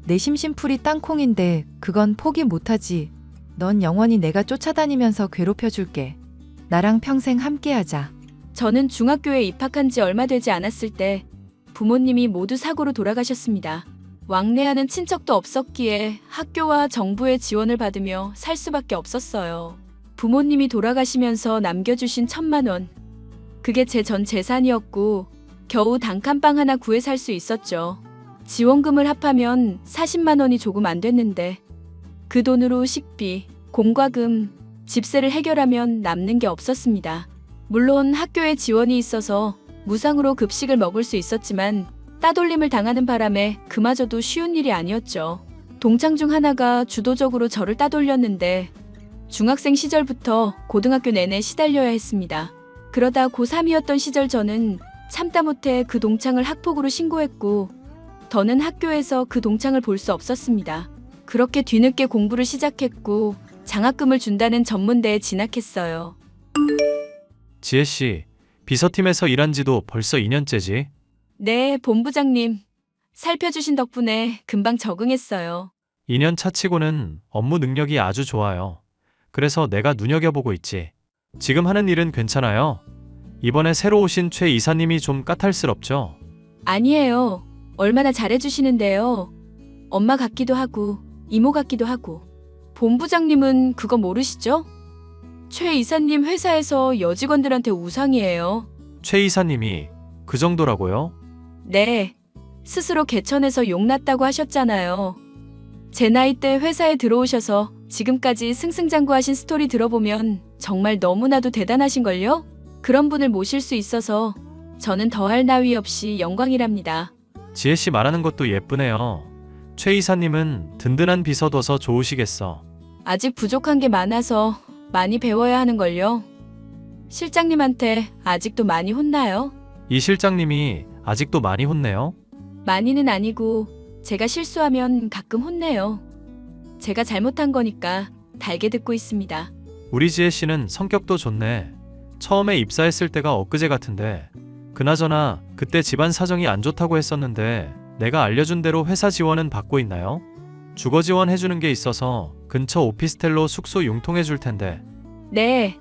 내 심심풀이 땅콩인데 그건 포기 못하지. 넌 영원히 내가 쫓아다니면서 괴롭혀줄게. 나랑 평생 함께하자. 저는 중학교에 입학한 지 얼마 되지 않았을 때 부모님이 모두 사고로 돌아가셨습니다. 왕래하는 친척도 없었기에 학교와 정부의 지원을 받으며 살 수밖에 없었어요. 부모님이 돌아가시면서 남겨주신 1,000만 원. 그게 제 전 재산이었고 겨우 단칸방 하나 구해 살 수 있었죠. 지원금을 합하면 40만 원이 조금 안 됐는데 그 돈으로 식비, 공과금, 집세를 해결하면 남는 게 없었습니다. 물론 학교에 지원이 있어서 무상으로 급식을 먹을 수 있었지만 따돌림을 당하는 바람에 그마저도 쉬운 일이 아니었죠. 동창 중 하나가 주도적으로 저를 따돌렸는데 중학생 시절부터 고등학교 내내 시달려야 했습니다. 그러다 고3이었던 시절 저는 참다 못해 그 동창을 학폭으로 신고했고 더는 학교에서 그 동창을 볼 수 없었습니다. 그렇게 뒤늦게 공부를 시작했고 장학금을 준다는 전문대에 진학했어요. 지혜씨, 비서팀에서 일한 지도 벌써 2년째지? 네, 본부장님. 살펴주신 덕분에 금방 적응했어요. 2년 차치고는 업무 능력이 아주 좋아요. 그래서 내가 눈여겨보고 있지. 지금 하는 일은 괜찮아요? 이번에 새로 오신 최 이사님이 좀 까탈스럽죠? 아니에요. 얼마나 잘해주시는데요. 엄마 같기도 하고 이모 같기도 하고. 본부장님은 그거 모르시죠? 최 이사님 회사에서 여직원들한테 우상이에요. 최 이사님이 그 정도라고요? 네. 스스로 개천에서 용났다고 하셨잖아요. 제 나이 때 회사에 들어오셔서 지금까지 승승장구하신 스토리 들어보면 정말 너무나도 대단하신걸요? 그런 분을 모실 수 있어서 저는 더할 나위 없이 영광이랍니다. 지혜씨 말하는 것도 예쁘네요. 최 이사님은 든든한 비서 둬서 좋으시겠어. 아직 부족한 게 많아서 많이 배워야 하는걸요. 실장님한테 아직도 많이 혼나요? 이 실장님이 아직도 많이 혼내요? 많이는 아니고 제가 실수하면 가끔 혼내요. 제가 잘못한 거니까 달게 듣고 있습니다. 우리 지혜씨는 성격도 좋네. 처음에 입사했을 때가 엊그제 같은데 그나저나 그때 집안 사정이 안 좋다고 했었는데 내가 알려준 대로 회사 지원은 받고 있나요? 주거 지원 해주는 게 있어서 근처 오피스텔로 숙소 융통해 줄 텐데. 네.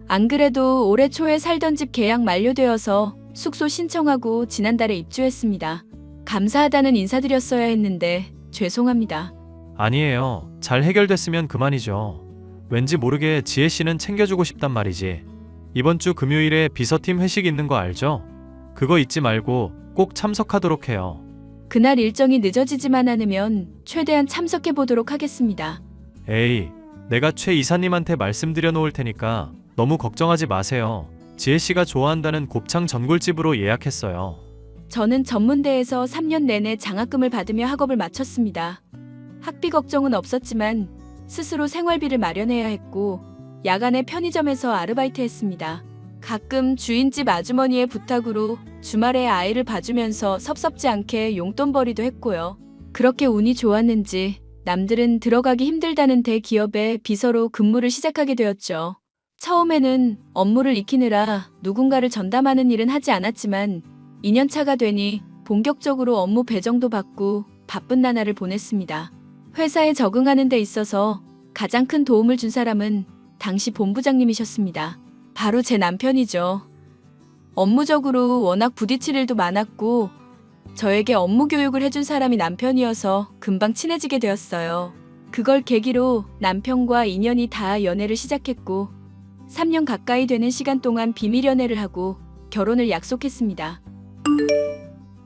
안 그래도 올해 초에 살던 집 계약 만료되어서 숙소 신청하고 지난달에 입주했습니다. 감사하다는 인사드렸어야 했는데 죄송합니다. 아니에요. 잘 해결됐으면 그만이죠. 왠지 모르게 지혜씨는 챙겨주고 싶단 말이지. 이번 주 금요일에 비서팀 회식 있는 거 알죠? 그거 잊지 말고 꼭 참석하도록 해요. 그날 일정이 늦어지지만 않으면 최대한 참석해 보도록 하겠습니다. 에이, 내가 최 이사님한테 말씀드려 놓을 테니까 너무 걱정하지 마세요. 지혜씨가 좋아한다는 곱창 전골집으로 예약했어요. 저는 전문대에서 3년 내내 장학금을 받으며 학업을 마쳤습니다. 학비 걱정은 없었지만 스스로 생활비를 마련해야 했고 야간에 편의점에서 아르바이트 했습니다. 가끔 주인집 아주머니의 부탁으로 주말에 아이를 봐주면서 섭섭지 않게 용돈벌이도 했고요. 그렇게 운이 좋았는지 남들은 들어가기 힘들다는 대기업에 비서로 근무를 시작하게 되었죠. 처음에는 업무를 익히느라 누군가를 전담하는 일은 하지 않았지만 2년차가 되니 본격적으로 업무 배정도 받고 바쁜 나날을 보냈습니다. 회사에 적응하는 데 있어서 가장 큰 도움을 준 사람은 당시 본부장님이셨습니다. 바로 제 남편이죠. 업무적으로 워낙 부딪힐 일도 많았고 저에게 업무 교육을 해준 사람이 남편이어서 금방 친해지게 되었어요. 그걸 계기로 남편과 인연이 닿아 연애를 시작했고 3년 가까이 되는 시간 동안 비밀 연애를 하고 결혼을 약속했습니다.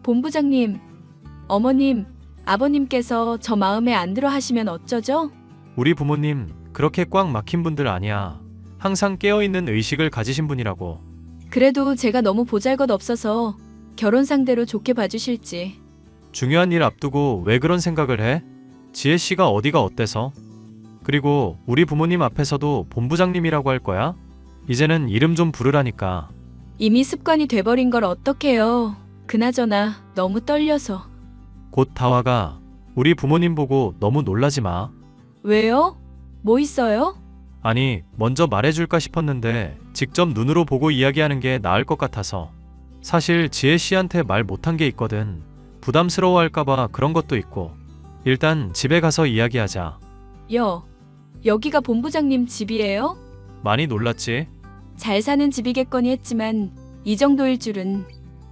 본부장님, 어머님, 아버님께서 저 마음에 안 들어 하시면 어쩌죠? 우리 부모님 그렇게 꽉 막힌 분들 아니야. 항상 깨어있는 의식을 가지신 분이라고. 그래도 제가 너무 보잘것 없어서 결혼 상대로 좋게 봐주실지. 중요한 일 앞두고 왜 그런 생각을 해? 지혜 씨가 어디가 어때서? 그리고 우리 부모님 앞에서도 본부장님이라고 할 거야? 이제는 이름 좀 부르라니까. 이미 습관이 돼버린 걸 어떡해요. 그나저나 너무 떨려서. 곧 다 와가. 우리 부모님 보고 너무 놀라지 마. 왜요? 뭐 있어요? 아니, 먼저 말해줄까 싶었는데 직접 눈으로 보고 이야기하는 게 나을 것 같아서. 사실 지혜 씨한테 말 못한 게 있거든. 부담스러워할까봐 그런 것도 있고. 일단 집에 가서 이야기하자. 여기가 본부장님 집이에요? 많이 놀랐지? 잘 사는 집이겠거니 했지만 이 정도일 줄은.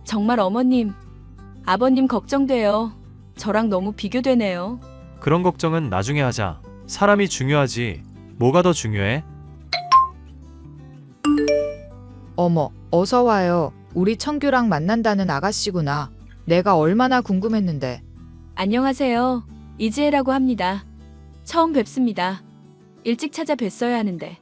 정말 어머님, 아버님 걱정돼요. 저랑 너무 비교되네요. 그런 걱정은 나중에 하자. 사람이 중요하지. 뭐가 더 중요해? 어머, 어서 와요. 우리 청규랑 만난다는 아가씨구나. 내가 얼마나 궁금했는데. 안녕하세요. 이지혜라고 합니다. 처음 뵙습니다. 일찍 찾아뵀어야 하는데.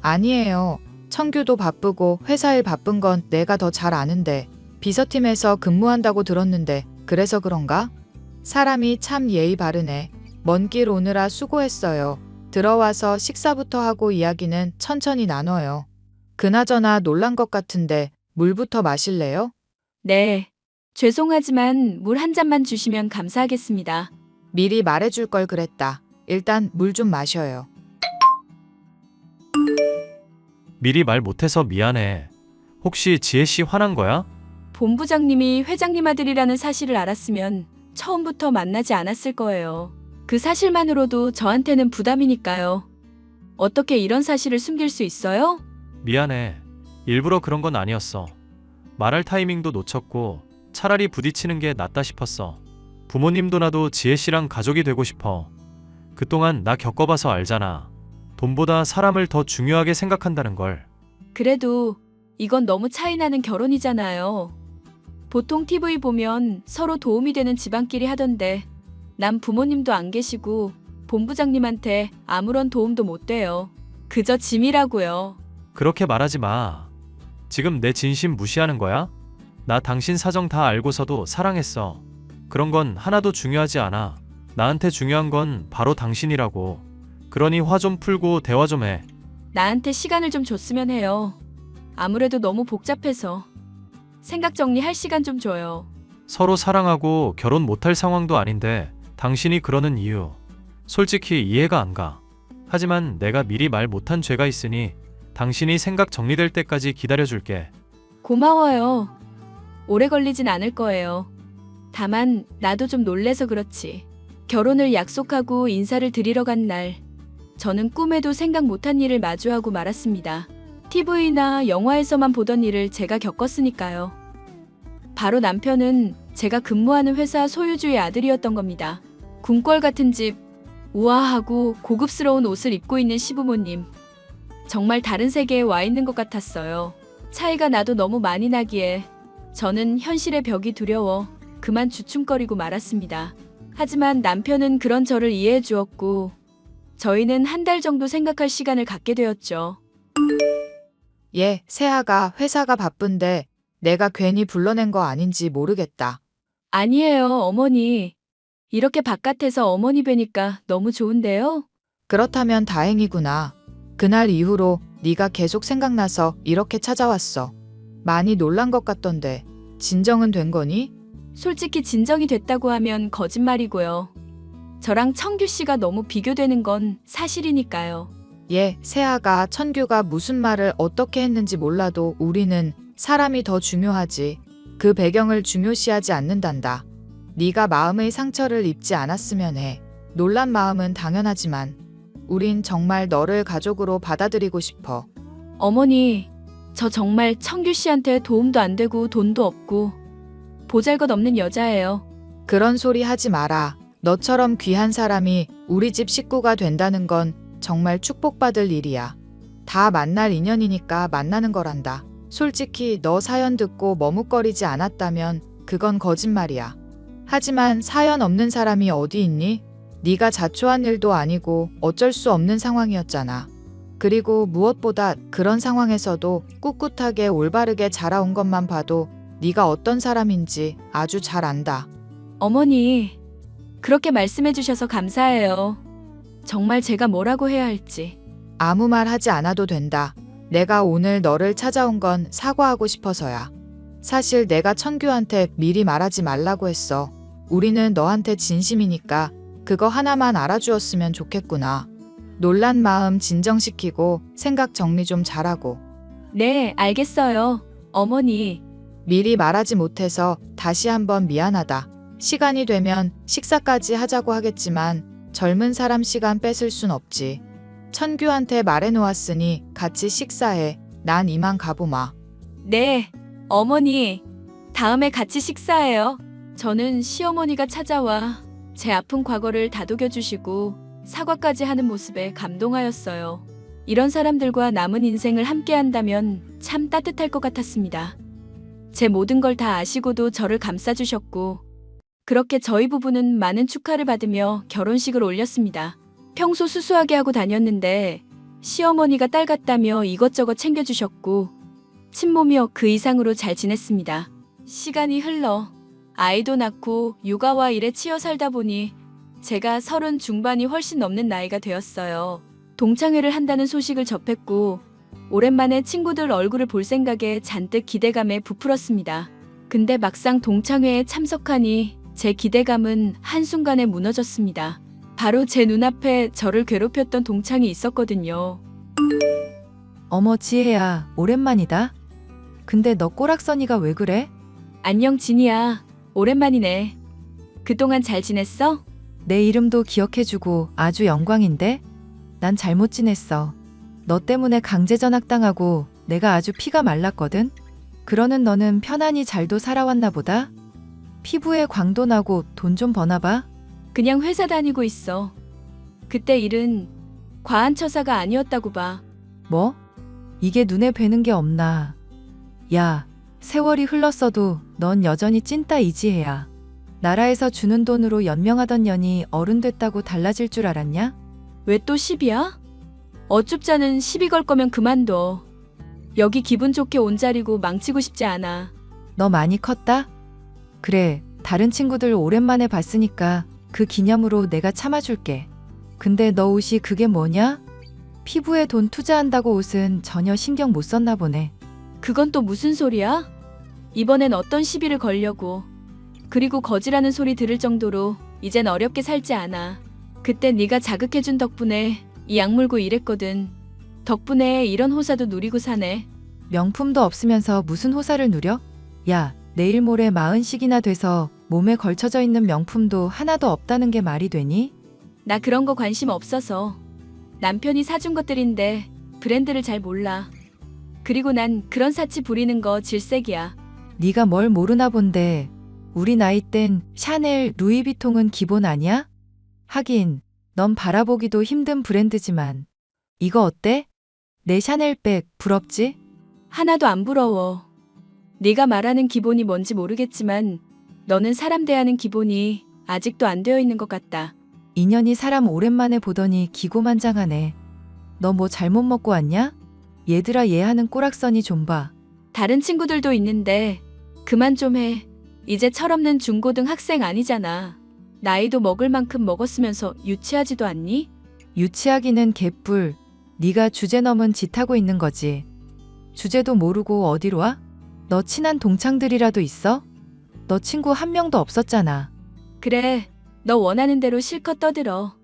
아니에요. 청규도 바쁘고 회사 일 바쁜 건 내가 더 잘 아는데. 비서팀에서 근무한다고 들었는데 그래서 그런가? 사람이 참 예의 바르네. 먼 길 오느라 수고했어요. 들어와서 식사부터 하고 이야기는 천천히 나눠요. 그나저나 놀란 것 같은데 물부터 마실래요? 네. 죄송하지만 물 한 잔만 주시면 감사하겠습니다. 미리 말해줄 걸 그랬다. 일단 물 좀 마셔요. 미리 말 못해서 미안해. 혹시 지혜 씨 화난 거야? 본부장님이 회장님 아들이라는 사실을 알았으면 처음부터 만나지 않았을 거예요. 그 사실만으로도 저한테는 부담이니까요. 어떻게 이런 사실을 숨길 수 있어요? 미안해. 일부러 그런 건 아니었어. 말할 타이밍도 놓쳤고 차라리 부딪히는 게 낫다 싶었어. 부모님도 나도 지혜 씨랑 가족이 되고 싶어. 그동안 나 겪어봐서 알잖아. 돈보다 사람을 더 중요하게 생각한다는 걸. 그래도 이건 너무 차이나는 결혼이잖아요. 보통 TV 보면 서로 도움이 되는 집안끼리 하던데 난 부모님도 안 계시고 본부장님한테 아무런 도움도 못 돼요. 그저 짐이라고요. 그렇게 말하지 마. 지금 내 진심 무시하는 거야? 나 당신 사정 다 알고서도 사랑했어. 그런 건 하나도 중요하지 않아. 나한테 중요한 건 바로 당신이라고. 그러니 화 좀 풀고 대화 좀 해. 나한테 시간을 좀 줬으면 해요. 아무래도 너무 복잡해서. 생각 정리할 시간 좀 줘요. 서로 사랑하고 결혼 못할 상황도 아닌데 당신이 그러는 이유 솔직히 이해가 안 가. 하지만 내가 미리 말 못한 죄가 있으니 당신이 생각 정리될 때까지 기다려줄게. 고마워요. 오래 걸리진 않을 거예요. 다만 나도 좀 놀래서 그렇지. 결혼을 약속하고 인사를 드리러 간 날, 저는 꿈에도 생각 못한 일을 마주하고 말았습니다. TV나 영화에서만 보던 일을 제가 겪었으니까요. 바로 남편은 제가 근무하는 회사 소유주의 아들이었던 겁니다. 궁궐 같은 집, 우아하고 고급스러운 옷을 입고 있는 시부모님. 정말 다른 세계에 와 있는 것 같았어요. 차이가 나도 너무 많이 나기에 저는 현실의 벽이 두려워 그만 주춤거리고 말았습니다. 하지만 남편은 그런 저를 이해해 주었고 저희는 한 달 정도 생각할 시간을 갖게 되었죠. 예, 세아가 회사가 바쁜데 내가 괜히 불러낸 거 아닌지 모르겠다. 아니에요, 어머니. 이렇게 바깥에서 어머니 뵈니까 너무 좋은데요? 그렇다면 다행이구나. 그날 이후로 네가 계속 생각나서 이렇게 찾아왔어. 많이 놀란 것 같던데 진정은 된 거니? 솔직히 진정이 됐다고 하면 거짓말이고요. 저랑 청규 씨가 너무 비교되는 건 사실이니까요. 예, 세아가 천규가 무슨 말을 어떻게 했는지 몰라도 우리는 사람이 더 중요하지. 그 배경을 중요시하지 않는단다. 네가 마음의 상처를 입지 않았으면 해. 놀란 마음은 당연하지만 우린 정말 너를 가족으로 받아들이고 싶어. 어머니, 저 정말 청규 씨한테 도움도 안 되고 돈도 없고 보잘것없는 여자예요. 그런 소리 하지 마라. 너처럼 귀한 사람이 우리 집 식구가 된다는 건 정말 축복받을 일이야. 다 만날 인연이니까 만나는 거란다. 솔직히 너 사연 듣고 머뭇거리지 않았다면 그건 거짓말이야. 하지만 사연 없는 사람이 어디 있니? 네가 자초한 일도 아니고 어쩔 수 없는 상황이었잖아. 그리고 무엇보다 그런 상황에서도 꿋꿋하게 올바르게 자라온 것만 봐도 네가 어떤 사람인지 아주 잘 안다. 어머니, 그렇게 말씀해 주셔서 감사해요. 정말 제가 뭐라고 해야 할지. 아무 말 하지 않아도 된다. 내가 오늘 너를 찾아온 건 사과하고 싶어서야. 사실 내가 천규한테 미리 말하지 말라고 했어. 우리는 너한테 진심이니까 그거 하나만 알아주었으면 좋겠구나. 놀란 마음 진정시키고 생각 정리 좀 잘하고. 네, 알겠어요. 어머니, 미리 말하지 못해서 다시 한번 미안하다. 시간이 되면 식사까지 하자고 하겠지만 젊은 사람 시간 뺏을 순 없지. 천규한테 말해놓았으니 같이 식사해. 난 이만 가보마. 네, 어머니, 다음에 같이 식사해요. 저는 시어머니가 찾아와 제 아픈 과거를 다독여 주시고 사과까지 하는 모습에 감동하였어요. 이런 사람들과 남은 인생을 함께 한다면 참 따뜻할 것 같았습니다. 제 모든 걸 다 아시고도 저를 감싸주셨고, 그렇게 저희 부부는 많은 축하를 받으며 결혼식을 올렸습니다. 평소 수수하게 하고 다녔는데 시어머니가 딸 같다며 이것저것 챙겨주셨고 친모며 그 이상으로 잘 지냈습니다. 시간이 흘러 아이도 낳고 육아와 일에 치여 살다 보니 제가 30 중반이 훨씬 넘는 나이가 되었어요. 동창회를 한다는 소식을 접했고 오랜만에 친구들 얼굴을 볼 생각에 잔뜩 기대감에 부풀었습니다. 근데 막상 동창회에 참석하니 제 기대감은 한순간에 무너졌습니다. 바로 제 눈앞에 저를 괴롭혔던 동창이 있었거든요. 어머 지혜야, 오랜만이다. 근데 너 꼬락서니가 왜 그래? 안녕 진이야. 오랜만이네. 그동안 잘 지냈어? 내 이름도 기억해주고 아주 영광인데? 난 잘못 지냈어. 너 때문에 강제 전학당하고 내가 아주 피가 말랐거든? 그러는 너는 편안히 잘도 살아왔나 보다? 피부에 광도 나고 돈 좀 버나봐? 그냥 회사 다니고 있어. 그때 일은 과한 처사가 아니었다고 봐. 뭐? 이게 눈에 뵈는 게 없나. 야, 세월이 흘렀어도 넌 여전히 찐따 이지혜야. 나라에서 주는 돈으로 연명하던 년이 어른 됐다고 달라질 줄 알았냐? 왜 또 시비야? 어쭙자는 시비 걸 거면 그만둬. 여기 기분 좋게 온 자리고 망치고 싶지 않아. 너 많이 컸다? 그래, 다른 친구들 오랜만에 봤으니까 그 기념으로 내가 참아줄게. 근데 너 옷이 그게 뭐냐? 피부에 돈 투자한다고 옷은 전혀 신경 못 썼나 보네. 그건 또 무슨 소리야? 이번엔 어떤 시비를 걸려고. 그리고 거지라는 소리 들을 정도로 이젠 어렵게 살지 않아. 그때 네가 자극해준 덕분에 이 약물고 일했거든. 덕분에 이런 호사도 누리고 사네. 명품도 없으면서 무슨 호사를 누려? 야, 내일 모레 40씩이나 돼서 몸에 걸쳐져 있는 명품도 하나도 없다는 게 말이 되니? 나 그런 거 관심 없어서. 남편이 사준 것들인데 브랜드를 잘 몰라. 그리고 난 그런 사치 부리는 거 질색이야. 네가 뭘 모르나 본데 우리 나이 땐 샤넬, 루이비통은 기본 아니야? 하긴 넌 바라보기도 힘든 브랜드지만 이거 어때? 내 샤넬백 부럽지? 하나도 안 부러워. 네가 말하는 기본이 뭔지 모르겠지만 너는 사람 대하는 기본이 아직도 안 되어 있는 것 같다. 인연이 사람 오랜만에 보더니 기고만장하네. 너 뭐 잘못 먹고 왔냐? 얘들아 얘 하는 꼬락서니 좀 봐. 다른 친구들도 있는데 그만 좀 해. 이제 철없는 중고등 학생 아니잖아. 나이도 먹을 만큼 먹었으면서 유치하지도 않니? 유치하기는 개뿔. 네가 주제 넘은 짓 하고 있는 거지. 주제도 모르고 어디로 와? 너 친한 동창들이라도 있어? 너 친구 한 명도 없었잖아. 그래, 너 원하는 대로 실컷 떠들어.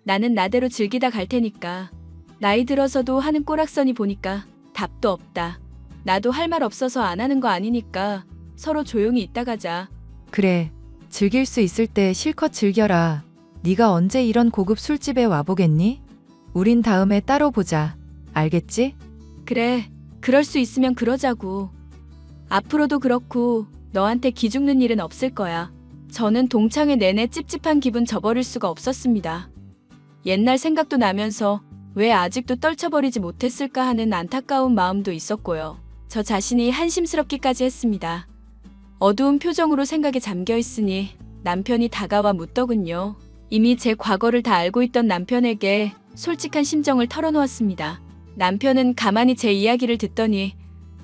나는 나대로 즐기다 갈 테니까. 나이 들어서도 하는 꼬락서니 보니까 답도 없다. 나도 할 말 없어서 안 하는 거 아니니까 서로 조용히 있다 가자. 그래, 즐길 수 있을 때 실컷 즐겨라. 네가 언제 이런 고급 술집에 와보겠니? 우린 다음에 따로 보자. 알겠지? 그래, 그럴 수 있으면 그러자고. 앞으로도 그렇고 너한테 기죽는 일은 없을 거야. 저는 동창회 내내 찝찝한 기분 저버릴 수가 없었습니다. 옛날 생각도 나면서 왜 아직도 떨쳐버리지 못했을까 하는 안타까운 마음도 있었고요. 저 자신이 한심스럽기까지 했습니다. 어두운 표정으로 생각에 잠겨 있으니 남편이 다가와 묻더군요. 이미 제 과거를 다 알고 있던 남편에게 솔직한 심정을 털어놓았습니다. 남편은 가만히 제 이야기를 듣더니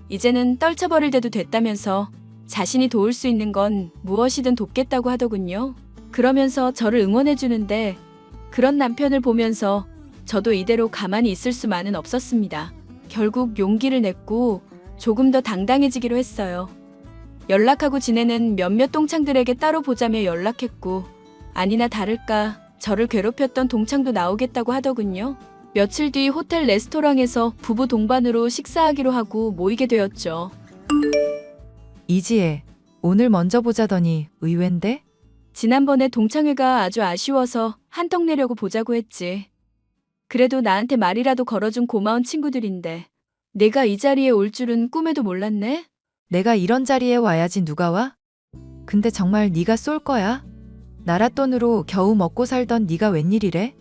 이제는 떨쳐버릴 때도 됐다면서 자신이 도울 수 있는 건 무엇이든 돕겠다고 하더군요. 그러면서 저를 응원해주는데 그런 남편을 보면서 저도 이대로 가만히 있을 수만은 없었습니다. 결국 용기를 냈고 조금 더 당당해지기로 했어요. 연락하고 지내는 몇몇 동창들에게 따로 보자며 연락했고 아니나 다를까 저를 괴롭혔던 동창도 나오겠다고 하더군요. 며칠 뒤 호텔 레스토랑에서 부부 동반으로 식사하기로 하고 모이게 되었죠. 이지혜, 오늘 먼저 보자더니 의외인데? 지난번에 동창회가 아주 아쉬워서 한턱 내려고 보자고 했지. 그래도 나한테 말이라도 걸어준 고마운 친구들인데 내가 이 자리에 올 줄은 꿈에도 몰랐네. 내가 이런 자리에 와야지 누가 와? 근데 정말 네가 쏠 거야? 나라 돈으로 겨우 먹고 살던 네가 웬일이래?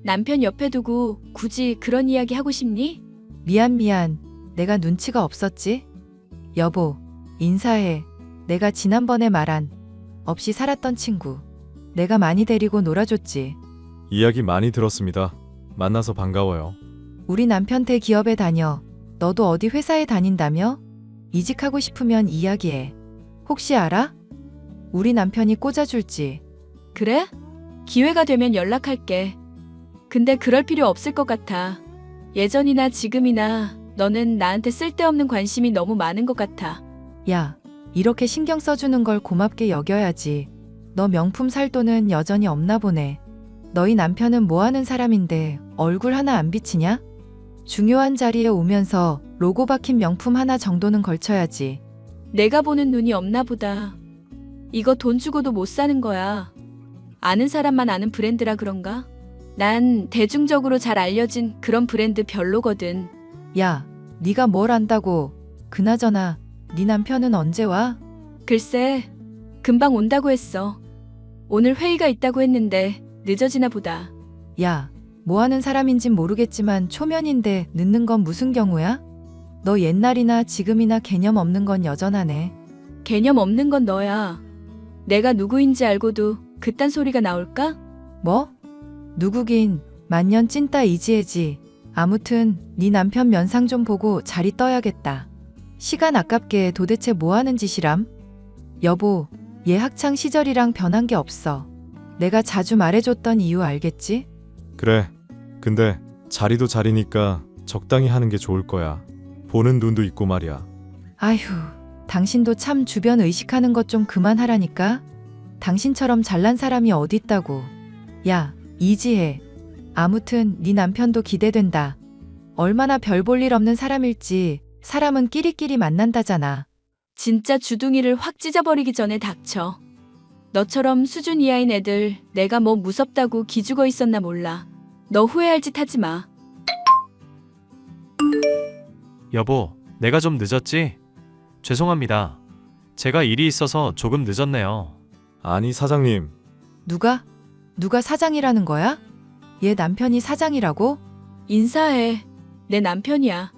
남편 옆에 두고 굳이 그런 이야기 하고 싶니? 미안. 내가 눈치가 없었지? 여보, 인사해. 내가 지난번에 말한 없이 살았던 친구. 내가 많이 데리고 놀아줬지. 이야기 많이 들었습니다. 만나서 반가워요. 우리 남편 대기업에 다녀. 너도 어디 회사에 다닌다며? 이직하고 싶으면 이야기해. 혹시 알아? 우리 남편이 꽂아줄지. 그래? 기회가 되면 연락할게. 근데 그럴 필요 없을 것 같아. 예전이나 지금이나 너는 나한테 쓸데없는 관심이 너무 많은 것 같아. 야, 이렇게 신경 써주는 걸 고맙게 여겨야지. 너 명품 살 돈은 여전히 없나 보네. 너희 남편은 뭐 하는 사람인데 얼굴 하나 안 비치냐? 중요한 자리에 오면서 로고 박힌 명품 하나 정도는 걸쳐야지. 내가 보는 눈이 없나 보다. 이거 돈 주고도 못 사는 거야. 아는 사람만 아는 브랜드라 그런가? 난 대중적으로 잘 알려진 그런 브랜드 별로거든. 야, 네가 뭘 안다고. 그나저나 네 남편은 언제 와? 글쎄, 금방 온다고 했어. 오늘 회의가 있다고 했는데 늦어지나 보다. 야, 뭐 하는 사람인진 모르겠지만 초면인데 늦는 건 무슨 경우야? 너 옛날이나 지금이나 개념 없는 건 여전하네. 개념 없는 건 너야. 내가 누구인지 알고도 그딴 소리가 나올까? 뭐? 누구긴 만년 찐따 이지혜지. 아무튼 네 남편 면상 좀 보고 자리 떠야겠다. 시간 아깝게 도대체 뭐 하는 짓이람? 여보, 얘 학창 시절이랑 변한 게 없어. 내가 자주 말해줬던 이유 알겠지? 그래. 근데 자리도 자리니까 적당히 하는 게 좋을 거야. 보는 눈도 있고 말이야. 아휴, 당신도 참 주변 의식하는 것 좀 그만하라니까? 당신처럼 잘난 사람이 어딨다고. 야, 이지혜. 아무튼 네 남편도 기대된다. 얼마나 별 볼 일 없는 사람일지 사람은 끼리끼리 만난다잖아. 진짜 주둥이를 확 찢어버리기 전에 닥쳐. 너처럼 수준 이하인 애들 내가 뭐 무섭다고 기죽어 있었나 몰라. 너 후회할 짓 하지 마. 여보, 내가 좀 늦었지? 죄송합니다. 제가 일이 있어서 조금 늦었네요. 아니 사장님. 누가 사장이라는 거야? 얘 남편이 사장이라고? 인사해. 내 남편이야.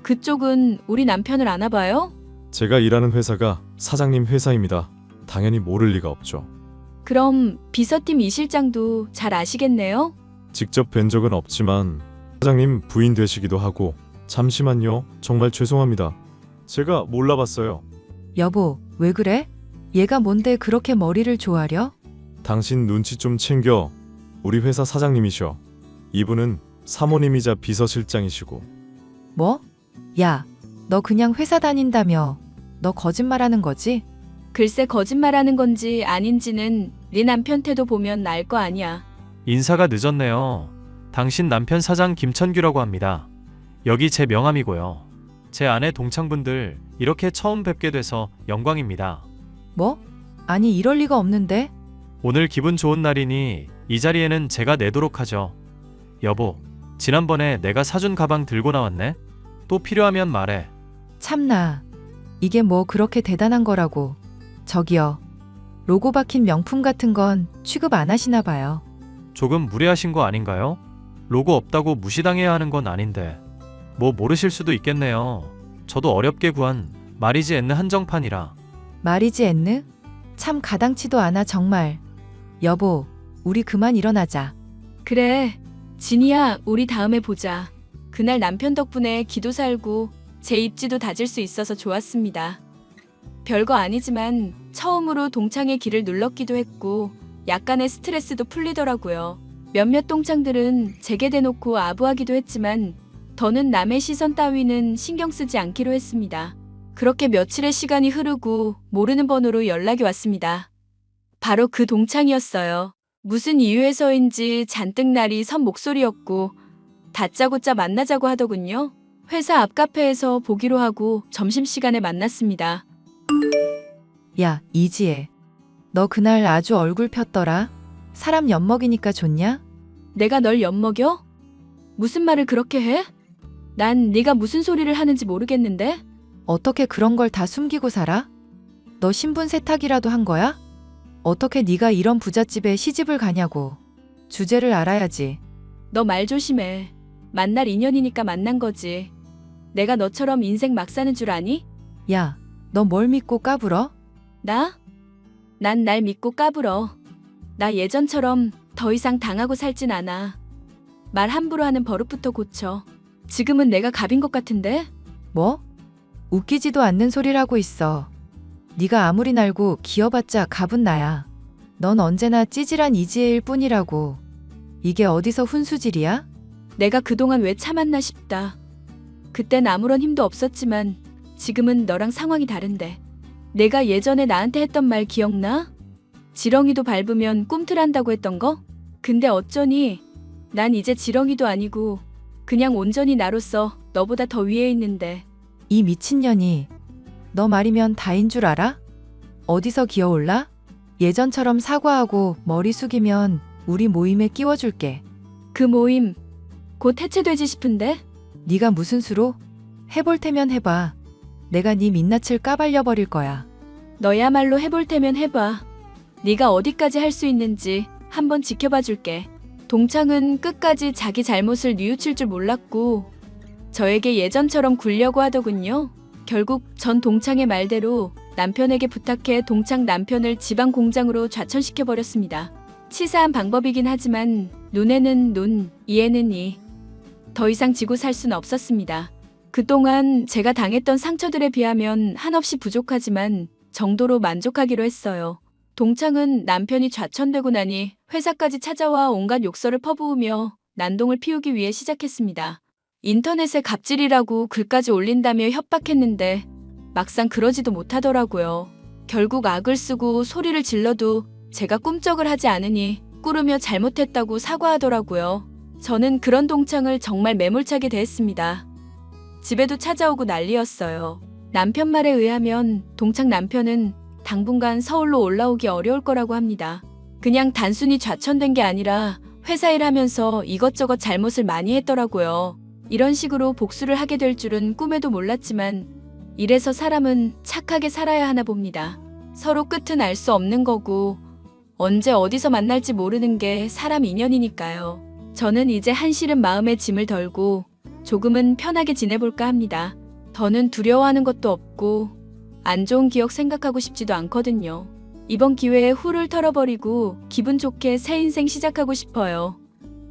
그쪽은 우리 남편을 아나 봐요? 제가 일하는 회사가 사장님 회사입니다. 당연히 모를 리가 없죠. 그럼 비서팀 이 실장도 잘 아시겠네요? 직접 뵌 적은 없지만 사장님 부인 되시기도 하고. 잠시만요. 정말 죄송합니다. 제가 몰라봤어요. 여보, 왜 그래? 얘가 뭔데 그렇게 머리를 조아려? 당신 눈치 좀 챙겨. 우리 회사 사장님이셔. 이분은 사모님이자 비서실장이시고. 뭐? 야, 너 그냥 회사 다닌다며. 너 거짓말하는 거지? 글쎄 거짓말하는 건지 아닌지는 네 남편 태도 보면 알 거 아니야. 인사가 늦었네요. 당신 남편 사장 김천규라고 합니다. 여기 제 명함이고요. 제 아내 동창분들 이렇게 처음 뵙게 돼서 영광입니다. 뭐? 아니 이럴 리가 없는데? 오늘 기분 좋은 날이니 이 자리에는 제가 내도록 하죠. 여보, 지난번에 내가 사준 가방 들고 나왔네. 또 필요하면 말해. 참나. 이게 뭐 그렇게 대단한 거라고. 저기요. 로고 박힌 명품 같은 건 취급 안 하시나 봐요. 조금 무례하신 거 아닌가요? 로고 없다고 무시당해야 하는 건 아닌데. 뭐 모르실 수도 있겠네요. 저도 어렵게 구한 마리지 앤느 한정판이라. 마리지 앤느? 참 가당치도 않아 정말. 여보, 우리 그만 일어나자. 그래, 진이야, 우리 다음에 보자. 그날 남편 덕분에 기도 살고 제 입지도 다질 수 있어서 좋았습니다. 별거 아니지만 처음으로 동창의 길을 눌렀기도 했고 약간의 스트레스도 풀리더라고요. 몇몇 동창들은 제게 대놓고 아부하기도 했지만 더는 남의 시선 따위는 신경 쓰지 않기로 했습니다. 그렇게 며칠의 시간이 흐르고 모르는 번호로 연락이 왔습니다. 바로 그 동창이었어요. 무슨 이유에서인지 잔뜩 날이 선 목소리였고 다짜고짜 만나자고 하더군요. 회사 앞 카페에서 보기로 하고 점심시간에 만났습니다. 야, 이지혜. 너 그날 아주 얼굴 폈더라. 사람 엿먹이니까 좋냐? 내가 널 엿먹여? 무슨 말을 그렇게 해? 난 네가 무슨 소리를 하는지 모르겠는데? 어떻게 그런 걸 다 숨기고 살아? 너 신분 세탁이라도 한 거야? 어떻게 네가 이런 부잣집에 시집을 가냐고. 주제를 알아야지. 너 말 조심해. 만날 인연이니까 만난 거지. 내가 너처럼 인생 막 사는 줄 아니? 야, 너 뭘 믿고 까불어? 나? 난 날 믿고 까불어. 나 예전처럼 더 이상 당하고 살진 않아. 말 함부로 하는 버릇부터 고쳐. 지금은 내가 갑인 것 같은데? 뭐? 웃기지도 않는 소리를 하고 있어. 네가 아무리 날고 기어봤자 갑은 나야. 넌 언제나 찌질한 이지혜일 뿐이라고. 이게 어디서 훈수질이야? 내가 그동안 왜 참았나 싶다. 그땐 아무런 힘도 없었지만 지금은 너랑 상황이 다른데. 내가 예전에 나한테 했던 말 기억나? 지렁이도 밟으면 꿈틀한다고 했던 거? 근데 어쩌니? 난 이제 지렁이도 아니고 그냥 온전히 나로서 너보다 더 위에 있는데. 이 미친년이 너 말이면 다인 줄 알아? 어디서 기어올라? 예전처럼 사과하고 머리 숙이면 우리 모임에 끼워줄게. 그 모임 곧 해체되지 싶은데? 네가 무슨 수로? 해볼 테면 해봐. 내가 네 민낯을 까발려버릴 거야. 너야말로 해볼 테면 해봐. 네가 어디까지 할 수 있는지 한번 지켜봐 줄게. 동창은 끝까지 자기 잘못을 뉘우칠 줄 몰랐고 저에게 예전처럼 굴려고 하더군요. 결국 전 동창의 말대로 남편에게 부탁해 동창 남편을 지방 공장으로 좌천시켜버렸습니다. 치사한 방법이긴 하지만 눈에는 눈, 이에는 이. 더 이상 지고 살 순 없었습니다. 그동안 제가 당했던 상처들에 비하면 한없이 부족하지만 정도로 만족하기로 했어요. 동창은 남편이 좌천되고 나니 회사까지 찾아와 온갖 욕설을 퍼부으며 난동을 피우기 위해 시작했습니다. 인터넷에 갑질이라고 글까지 올린다며 협박했는데 막상 그러지도 못하더라고요. 결국 악을 쓰고 소리를 질러도 제가 꿈쩍을 하지 않으니 꾸르며 잘못했다고 사과하더라고요. 저는 그런 동창을 정말 매몰차게 대했습니다. 집에도 찾아오고 난리였어요. 남편 말에 의하면 동창 남편은 당분간 서울로 올라오기 어려울 거라고 합니다. 그냥 단순히 좌천된 게 아니라 회사 일하면서 이것저것 잘못을 많이 했더라고요. 이런 식으로 복수를 하게 될 줄은 꿈에도 몰랐지만 이래서 사람은 착하게 살아야 하나 봅니다. 서로 끝은 알 수 없는 거고 언제 어디서 만날지 모르는 게 사람 인연이니까요. 저는 이제 한시름 마음의 짐을 덜고 조금은 편하게 지내볼까 합니다. 더는 두려워하는 것도 없고 안 좋은 기억 생각하고 싶지도 않거든요. 이번 기회에 훌을 털어버리고 기분 좋게 새 인생 시작하고 싶어요.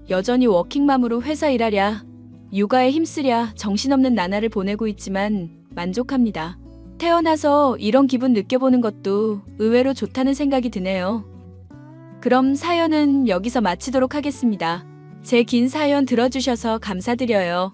여전히 워킹맘으로 회사 일하랴, 육아에 힘쓰랴 정신없는 나날을 보내고 있지만 만족합니다. 태어나서 이런 기분 느껴보는 것도 의외로 좋다는 생각이 드네요. 그럼 사연은 여기서 마치도록 하겠습니다. 제 긴 사연 들어주셔서 감사드려요.